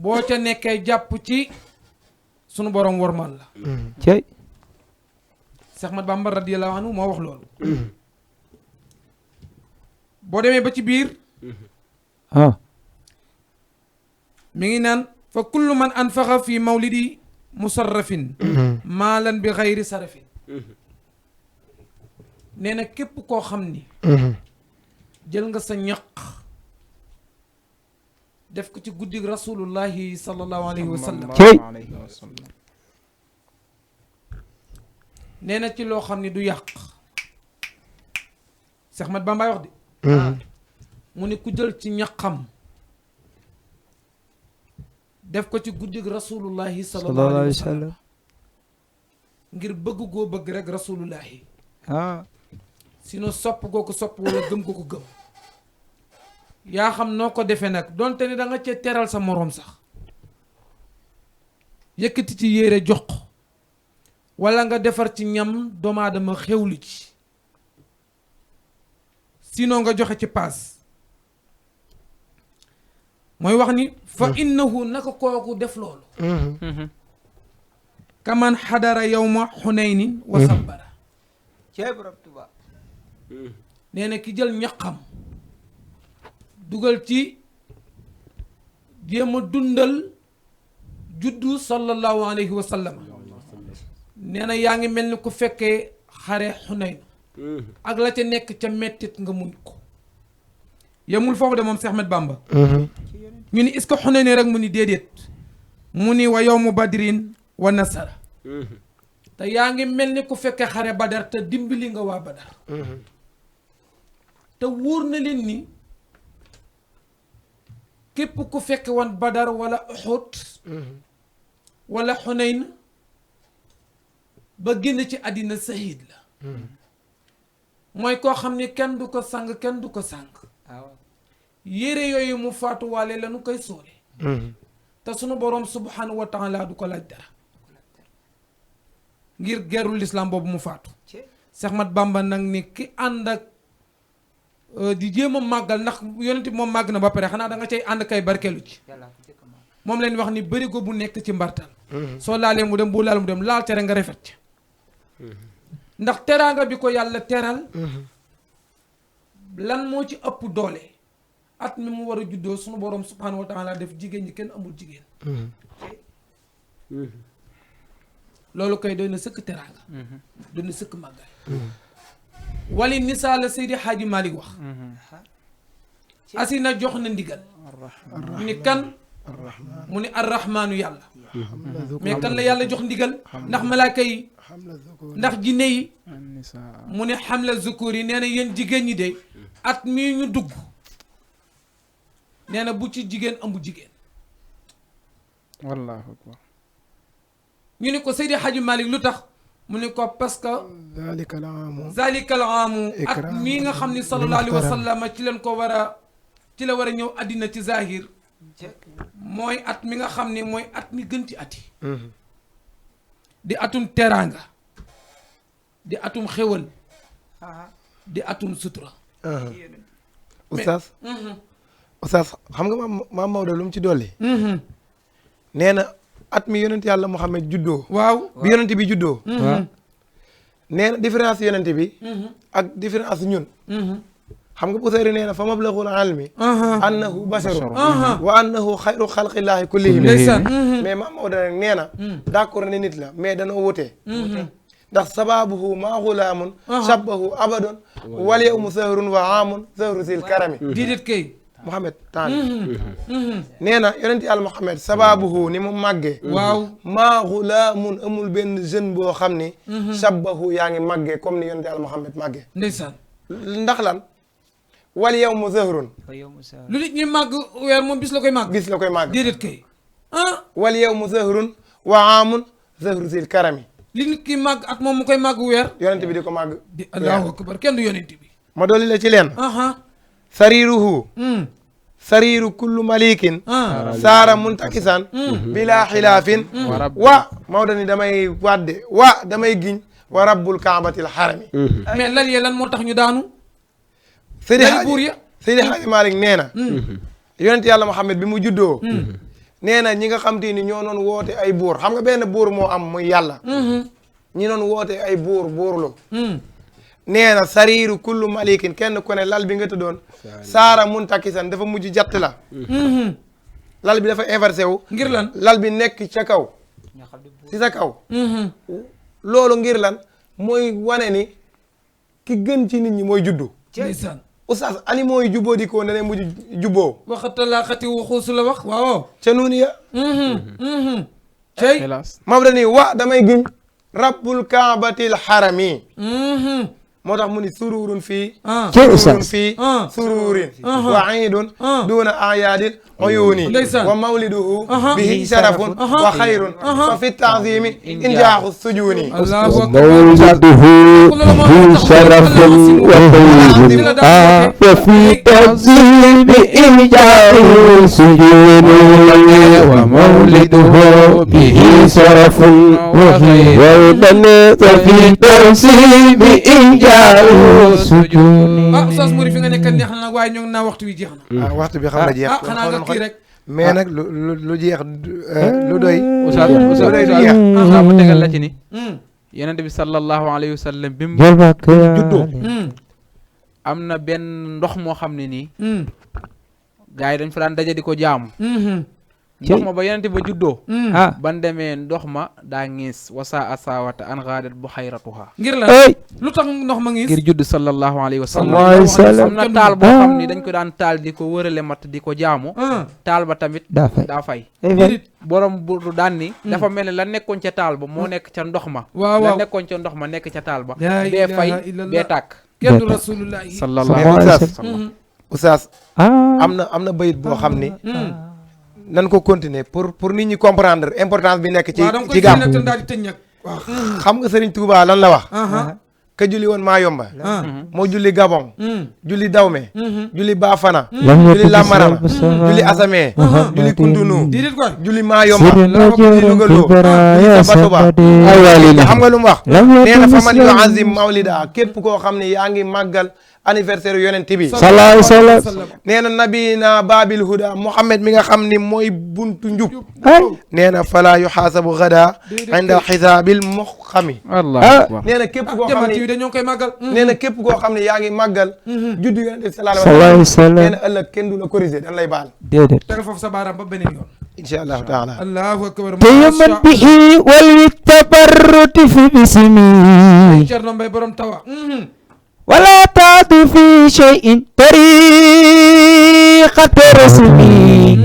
boo ca nekkee jàpp ci sunu boroom wormal la cey Seex Ahmad Bamba radiyallahu anhu moo wax loolu boo demee ba ci biir mi ngi naan fa kullu man anfaqa fi mawlidi musarrafin maalan bi xayri sarafin nee na képp koo xam ni jël nga sa ñaq def ko ci guddig rasulullahi sallallahu alayhi wa sallam nee na ci loo xam ni du yàq Seex Ahmad Bamba wax de mu ni ku jël ci ñaqam def ko ci guddig rasulullahi sallallahu alayhi wa sallam ngir bëgg goo bëgg rek rasulullahi sinon sopp goo ko sopp wala gëm goo ko gëm yaa xam noo ko defee nag donte ni da nga cee teral sa moroom sax yëkkati ci yére jox ko wala nga defar ci ñam doomu aadama xewlu ci sinon nga joxe ci paas mooy wax ni fa innahu naka kooku def loolu kaman xadara yawma xunaynin wa sabbara nee na ki jël ñaqam dugal ci jéem a dundal juddu sallallahu alayhi wa sallam nee na yaa ngi mel ni ku fekkee xare Xunayn ak la ca nekk ca mettit nga muñ ko yemul foofu de moom Seex Ahmed Bamba ñu ni est-ce que Xunayn rek mu ni déedéet mu ni wa yawmu badrin wa nasara te yaa ngi mel ni ku fekkee xare Badar te dimbali nga waa Badar te wóor na leen ni képp ku fekke woon Badar wala Uhud wala Xunayn ba génn ci àddina sahid la mooy koo xam ni kenn du ko sang kenn du ko sang yére yooyu mu faatuwaale la nu koy sóore te sunu boroom subhanahu wa taala du ko laaj dara ngir gerul l'islam boobu mu faatu Seex Ahmad Bamba nag ni ki ànd ak di jéem a màggal ndax yonent bi moom màgg na ba pare xanaa da nga cay ànd kay barkeelu ci moom leen wax ni bërigo bu nekk ci mbartal soo laalee mu dem bu laal mu dem laal tere nga rafet ci ndax teraanga bi ko yàlla teral lan moo ci ëpp doole at mi mu war a juddoo sunu borom subhanahu wa taala def jigéen ñi kenn amul jigéen loolu koy doy na sëkk teraanga doy na sëkk màggaay wali nisaa la Seydi Hadji Malick wax asina jox na ndigal mu ni kan mu ni arrahmaanu yàlla mais kan la yàlla jox ndigal ndax malaaka yi ndax jinne yi mu ni xamla zukur yi nee na yéen jigéen ñi de at mii ñu dugg nee na bu ci jigéen ëmb jigéen wallaahu akbar ñu ni ko Seydi Hadji Malick lu tax mu ne ko parce que zalika al aamu at mii nga xam ni sallallahu alayhi wa sallam ci leen ko war a ci la war a ñëw àddina ci zahir mooy at mi nga xam ni mooy at mi gën ci at yi di atum teraanga di atum xéwal di atum sutura Oustaz xam nga maam Maodo lu mu ci dolli nee na at mi yonent yàlla Muhammad juddoo waaw bi yonent bi juddoo nee na différence yonent bi ak différence ñun xam nga Busayri nee na fa mablaghul ilmi annahu basharun wa annahu xayru xalqillaahi kullihim mais maam Maodo nag nee na d'accord ne nit la mais danoo wutee ndax sababuhu maa xulaamun shabbahu abadon wal yawmu sahrun wa aamun sahru sil karami diidit kay Muhammad taani nee na yonent yàlla Muhammad sababuhu ni mu màggee waaw maa xulaamun amul benn jeune boo xam ni shabbahu yaa ngi màggee comme ni yonent yàlla Muhammad màggee ndeysaan ndax lan wal yawmu sahrun lu nit ñi màgg weer moom bis la koy màgg bis la koy màgg diidit kay wal yawmu sahrun wa aamun sahru sil karami li nit ki màgg at moom mu koy màgg weer yonent bi di ko màgg allahu akbar kenn du yonent bi ma dolli la ci leen sariruhu sariru kullu malikin saara muntakisan bila xilaafin wa Maodo ni damay wadde wa damay giñ wa rabbul kaabatil xarami mais lan yee lan moo tax ñu daanu Seydi Hadji Malick nee na yonent yàlla Muhammad bi mu juddoo nee na ñi nga xam te ni ñoo doon woote ay buur xam nga benn buur moo am muy yàlla ñi doon woote ay buurlu nee na sariiru kullu malikin kenn ku ne lal bi nga tëddoon saara muntakisan dafa mujj jatt la lal bi dafa inversé wu ngir lan lal bi nekk ca kaw si sa kaw loolu ngir lan mooy wane ni ki gën ci nit ñi mooy juddu ndeysaan oustaz animaux yi jubboo di ko ne ne mujj jubboo waxatalaa xati waxuusu la wax waaw ca nuuni ya cey Maodo ni wa damay giñ rabbul kaabatil xarami moo tax mu ni sururun fii sururun fii sururin wa iidun duuna ayaadil uyuuni wa mawliduhu bihi sharafun wa xayrun fa fi taazimi injaaxu sujuuni mawliduhu bihi sharafun wa xayrun fa fi taazimi injaaxu sujuuni wa mawliduhu bihi sharafun wa xayrun fa fi taazimi injaaxu Oustaz Mouri fi nga nekk neex na nag waaye ñoo ngi naa waxtu wi jeex na waxtu bi xam na jeex xanaa nga kii rek mais nag lu jeex lu doy Oustaz mu tegal la ci ni yonent bi sallallahu alayhi wa sallam bi mu juddoo am na benn ndox moo xam ne nii gars yi dañ fa daan daje di ko jaamu ndox ma ba yenente ba juddoo ban demee ndox ma daa ngiis wasa asawata an gaadat bu xayratuha ngir la lu tax ndox ma ngiis ngir judd sallallahu alayhi wa sallam am na taal boo xam ni dañ ko daan taal di ko wërale mat di ko jaamu taal ba tamit daa fay borom bu daan ni dafa mel ne la nekkoon ca taal ba moo nekk ca ndox ma la nekkoon ca ndox ma nekk ca taal ba bee fay bee tàkk kenn du rasulullah sallallahu alayhi wa sallam oustaz am na bayit boo xam ni nan ko continuer pour nit ñi comprendre importance bi nekk ci gàmm xam nga Serigne Touba lan la wax ka julli woon maa yomba moo julli Gabon julli Dawme julli Bafana julli Lamarana julli Asame julli Kundunu julli maa yomba julli Lugaloo julli Sabatoba xam nga lu mu wax nee na faman yu azim mawlida képp koo xam ne yaa ngi màggal anniversaire yonent bi sallallahu alayhi wa sallam nee na nabina babil huda Muhammad mi nga xam ni mooy buntu njub nee na fala yuxaasabu gada inda xisaabil muxami nee na képp koo xam ne dañoo koy màggal nee na képp koo xam ne yaa ngi màggal juddu yonent bi sallallahu alayhi wa sallam nee na ëllëg kenn du la corriger dañ lay baal déedéet tega foofu sa baaraam ba beneen yoon insha allahu taala allahu akbar tayman bihi wal tabarruti fi bismi Cerno Mbay borom tawa ولا تعد في شيء طريقة رسمي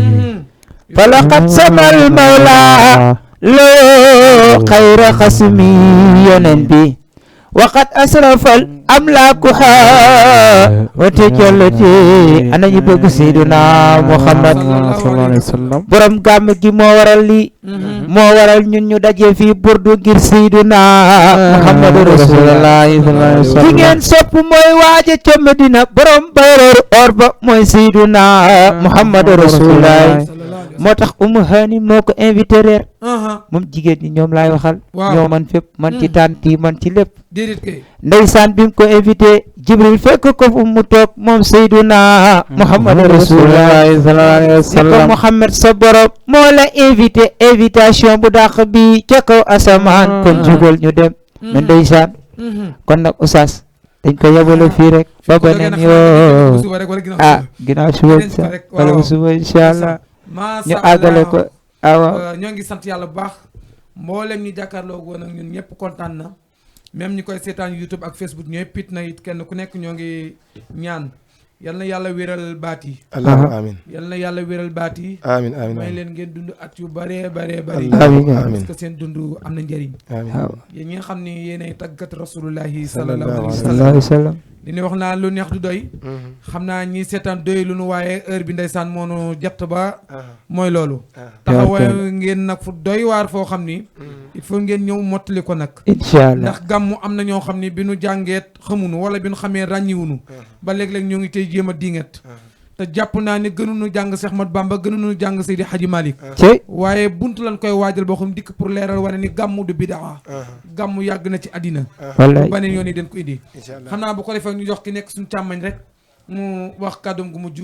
فلقد سمى المولى لو خير خصمي ينبي وقد أسرف الأملاكها وتجلتي أنا يبقى سيدنا محمد صلى الله عليه وسلم برم قامك مورال لي مورال نيو داجي في بردو غير سيدنا محمد رسول الله صلى الله عليه وسلم كيغن سوب موي واجه تي مدينه برم بيرور اوربا موي سيدنا محمد رسول الله motax hani moko invité reer mom jigéen ñi ñoom laay waxal ñoo man fépp man ci tanti man ci lépp ndeysaan bim ko invité Jibril fekk ko fu mu toog moom Seyduna Muhammad Rasulullah sallallahu alayhi wasallam Muhammad sa borom moo la invité invitation bu dàq bi ca kaw asamaan kon jugal ñu dem mais ndeysaan kon nag oustaz dañ ko yebale fii rek ba beneen yoo ginnaaw suba wala suba inshallah ñu àggale ko ñoo ngi sant yàlla bu baax mboolem ñi jàkkaarloo woon ak ñun ñëpp kontaan na même ñi koy seetaan YouTube ak Facebook ñëpp it na it kenn ku nekk ñoo ngi ñaan yal na yàlla wéral baat yi allahumma amin yal na yàlla wéral baat yi amin amin may leen ngeen dund at yu bare bare bare amin parce que seen dund am na njëriñ yéen ñi nga xam ni yéenay tàggat rasulullahi sallallahu alayhi wa sallam li ni wax naa lu neex du doy xam naa ñi seetaan doy lu nu waaye heure bi ndeysaan moonu jatt ba mooy loolu taxawaay ngeen nag fu doy waar foo xam ni il faut ngeen ñëw mottali ko nag inshallah ndax gàmmu am na ñoo xam ni bi nu jàngeet xamunu wala bi nu xamee ràññiwunu ba léeg-léeg ñoo ngi tey jéem a dinget te jàpp naa ne gënuñu jàng Cheikh Ahmadou Bamba gënuñu jàng Seydi Hadji Malick waaye buntu lañ koy waajal boo xam dikk pour leeral wane ni gàmmu du bidaa gàmmu yàgg na ci àddina baneen yoon yi den ko indi xam naa bu ko defee ñu jox ki nekk suñu càmmañ rek mu wax kàddoom gu mujj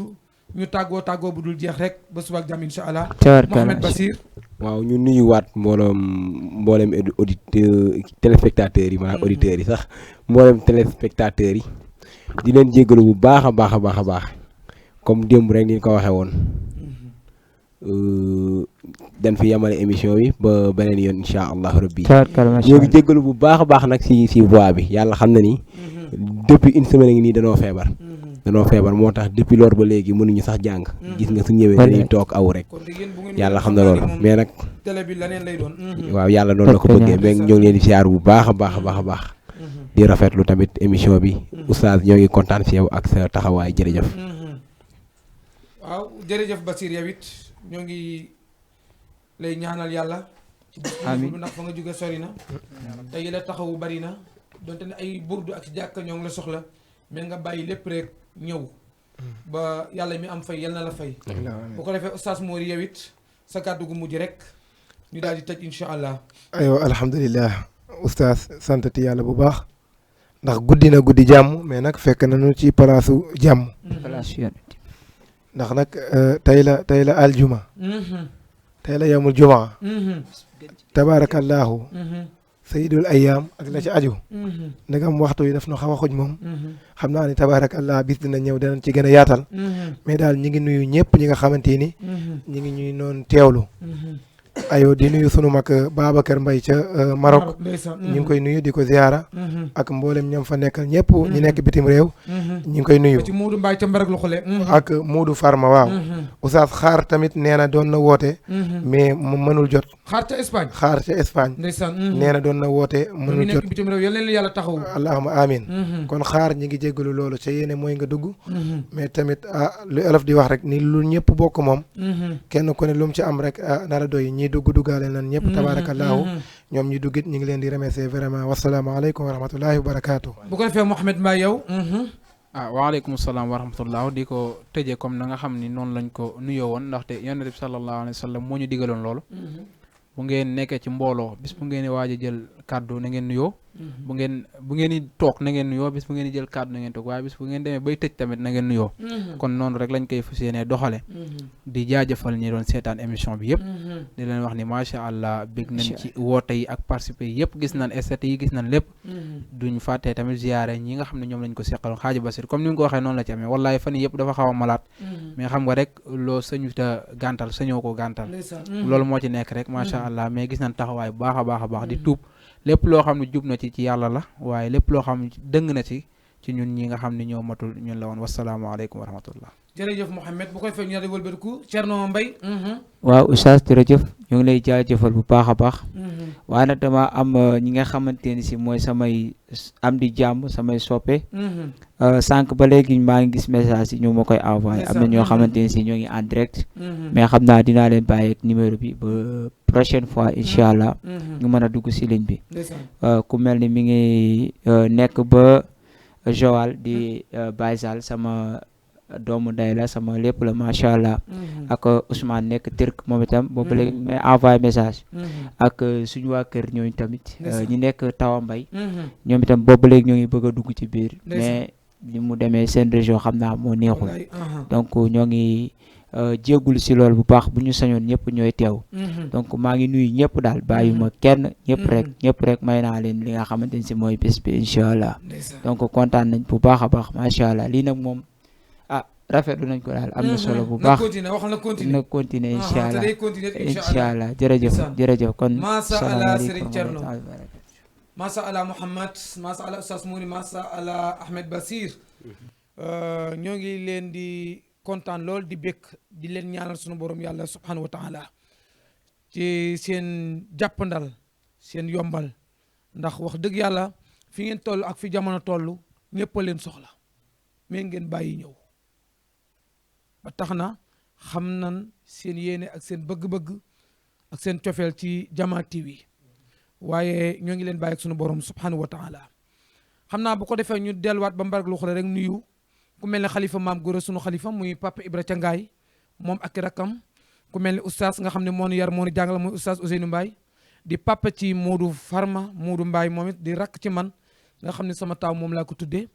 ñu tàggoo bu dul jeex rek ba suba ak jàmm insha allah Mouhamed Bassir waaw ñu nuyuwaat mboolem auditeur téléspectateurs yi maanaam auditeurs yi sax mboolem téléspectateurs yi di leen jéggalu bu baax a baax a baax a baax comme démb rek ni ko waxee woon dañ fi yamale émission bi ba beneen yoon insha allah rabbi ñoo ngi jéggalu bu baax a baax nag si voix bi yàlla xam na ni depuis une semaine ngi nii danoo feebar moo tax depuis loolu ba léegi mënuñu sax jàng gis nga su ñëwee dañuy toog aw rek yàlla xam na loolu mais nag waaw yàlla noonu la ko bëggee mais ñoo ngi leen di siyaar bu baax a baax a baax a baax di rafetlu tamit émission bi oustaz ñoo ngi kontaan si yow ak sa taxawaay jërëjëf waaw jërëjëf Bassir yow it ñoo ngi lay ñaanal yàlla amiin ndax fa nga jóge sori na te yi la taxawu bari na donte ne ay burdu ak jàkka ñoo ngi la soxla mais nga bàyyi lépp rek ñëw ba yàlla mi am fay yal na la fay bu ko defee oustaz Mori yow it sa kàddu gu mujj rek ñu daal di tëj insha allah aywa alhamdulilah oustaz santati yàlla bu baax ndax guddi na guddi jàmm mais nag fekk nañu ci palaasu jàmm ndax nag tey la aljuma tey la yamul jumaa tabarakallahu sayidul ayyaam ak la ci aju ndegam waxtu yi daf na xaw a xuj moom xam naa ni tabaarakallah bis dina ñëw danañ ci gën a yaatal mais daal ñi ngi nuyu ñëpp ñi nga xamante ni ñi ngi ñuy noon teewlu ayo di nuyu sunu mag Babacar Mbaye ca Maroc ñu ngi koy nuyu di ko ziara ak mboolem ñam fa nekkal ñëpp ñi nekk bitim réew ñu ngi koy nuyu ci Moodu Mbaye ca Mbarak lu xule ak Moodu Farma waaw Oustaz xaar tamit nee na doon na woote mais mu mënul jot xaar ca Espagne ndeysaan nee na doon na woote mënul jot bitim réew yal na leen yàlla taxaw allahumma amin kon xaar ñi ngi jéggalu loolu ca yéene mooy nga dugg mais tamit lu olof di wax rek ni lu ñëpp bokk moom kenn ku ne lu mu ci am rek na la doy ñi duggaale nan ñëpp tabaarakallaahu ñoom ñi duggit ñu ngi leen di remercier vraiment wasalaamaaleykum wa rahmatullahi wa barakaatu. bu ko defee Mouhamed Mbaye yow waaleykum salaam wa rahmatullah di ko tëjee comme na nga xam ni noonu lañ ko nuyoo woon ndaxte yonent bi sallallahu alayhi wa sallam moo ñu digaloon loolu bu ngeen nekkee ci mbooloo bis bu ngeen di waaj a jël kàddu na ngeen nuyoo bu ngeen di toog na ngeen nuyoo bis bu ngeen di jël kàddu na ngeen toog waaye bis bu ngeen demee bay tëj tamit na ngeen nuyoo kon noonu rek lañ koy fas yéenee doxale di jaajëfal ñi doon seetaan émission bi yëpp di leen wax ni macha allah bég nañ ci woote yi ak participer yëpp gis nañ esthète yi gis nañ lépp duñ fàttee tamit ziyaare ñi nga xam ne ñoom lañ ko seqaloon Xaaji Basir comme ni nga ko waxee noonu la ci amee wallaay fan yëpp dafa xaw a malaat mais xam nga rek loo sañuta gàntal sañoo ko gàntal loolu moo ci nekk rek macha allah mais gis nañ taxawaay bu baax a baax di tuub lépp loo xam ne jub na ci yàlla la waaye lépp loo xam ne dëng na ci ñun ñi nga xam ne ñoo matul ñun la woon wasalaamaaleykum wa rahmatullah jërëjëf Mouhamed bu koy fekk ñu daal di wëlbatiku Thierno Mbaye waaw Oustaz jërëjëf ñu ngi lay jaajëfal bu baax a baax waaye nag dama am ñi nga xamante ni si mooy samay am di jàmm samay soppe sànq ba léegi maa ngi gis message yi ñu ma koy envoyé am na ñoo xamante ni si ñoo ngi en direct mais xam naa dinaa leen bàyyi ak numéro bi ba prochaine fois incha allah ñu mën a dugg si ligne bi ku mel ni mi ngi nekk ba Joal di Baye Sall sama doomu ndey la sama lépp la macha allah ak Ousmane nekk Turc moom itam boobu léegi may envoyé message ak suñu waa kër ñooñu tamit ñi nekk Tawa Mbay ñoom itam boobu léegi ñoo ngi bëgg a dugg ci biir mais ni mu demee seen région xam naa moo neexul donc ñoo ngi jéggul si loolu bu baax bu ñu sañoon ñëpp ñooy teew donc maa ngi nuyu ñëpp daal bàyyuma kenn ñëpp rek may naa leen li nga xamante ni si mooy bés bi incha allah donc kontaan nañ bu baax a baax macha allah lii nag moom rafetlu nañ ko daal am na solo bu baax na continuer incha allah jërëjëf kon macha allah Serigne Thierno macha allah Mouhamed macha allah Oustaz Mouri macha allah Ahmed Basir ñoo ngi leen di kontaan lool di békk di leen ñaanal sunu borom yàlla subhanahu wa taala ci seen jàppandal seen yombal ndax wax dëgg yàlla fi ngeen toll ak fi jamono toll ñëpp a leen soxla mais ngeen bàyyi ñëw ba tax na xam nan seen yéene ak seen bëgg-bëgg ak seen cofeel ci Jama TV waaye ñoo ngi leen bàyyi ak sunu borom subhanahu wa taala xam naa bu ko defee ñu delluwaat ba mbarag lu xule rek nuyu ku mel ne xalifa maam góor sunu xalifa muy Papa Ibra Cangaay moom ak rakam ku mel ne oustaz nga xam ne moo nu yar moo nu jàngal muy oustaz Ousseynou Mbaye di papa ci Moodu Farma Moodu Mbaye moom it di rakk ci man nga xam ne sama taaw moom laa ko tuddee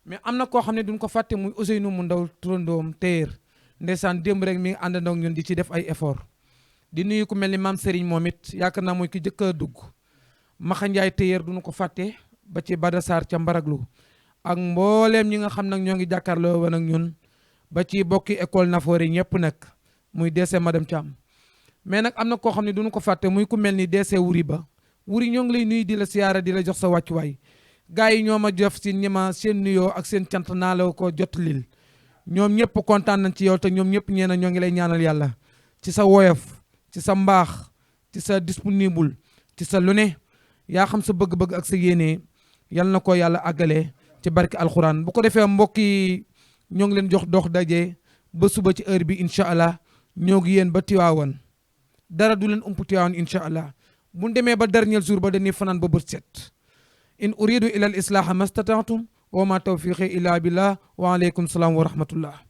mais am na koo xam ne duñ ko fàtte muy Ousseynou mu ndaw turandoom téer ndeysaan démb rek mi ngi àndandoo ak ñun di ci def ay effort di nuyu ku mel ni maam Serigne moom it yaakaar naa mooy ki jëkk a dugg Maxa Njaay téyeer duñu ko fàtte ba ci Bada Sarr ca Mbaraglu ak mbooleem ñi nga xam nag ñoo ngi jàkkaarloo woon ak ñun ba ci bokki école Nafoore ñëpp nag muy DC madame Thiam mais nag am na koo xam ne duñu ko fàtte muy ku mel ni DC wuri ba wuri ñoo ngi lay nuyu di la siyaara di la jox sa wàccuwaay gars yi ñoo ma jof si ñi ma seen nuyoo ak seen cant naa la ko jot lil ñoom ñëpp kontaan nañ ci yow te ñoom ñëpp ñeena ñoo ngi lay ñaanal yàlla ci sa woyof ci sa mbaax ci sa disponible ci sa lu ne yaa xam sa bëgg-bëgg ak sa yéene yal na ko yàlla àggale ci barke alxuraan bu ko defee mbokk yi ñoo ngi leen jox dox daje ba suba ci heure bi incha allah ñoo ngi yéen ba Tiwaawan dara du leen ump Tiwaawan incha allah bu ñu demee ba dernier jour ba dañuy fanaan ba bët set in uridu ila al islaha mastata'tum wa ma tawfiqi illa billah wa alaykum salaam wa rahmatullah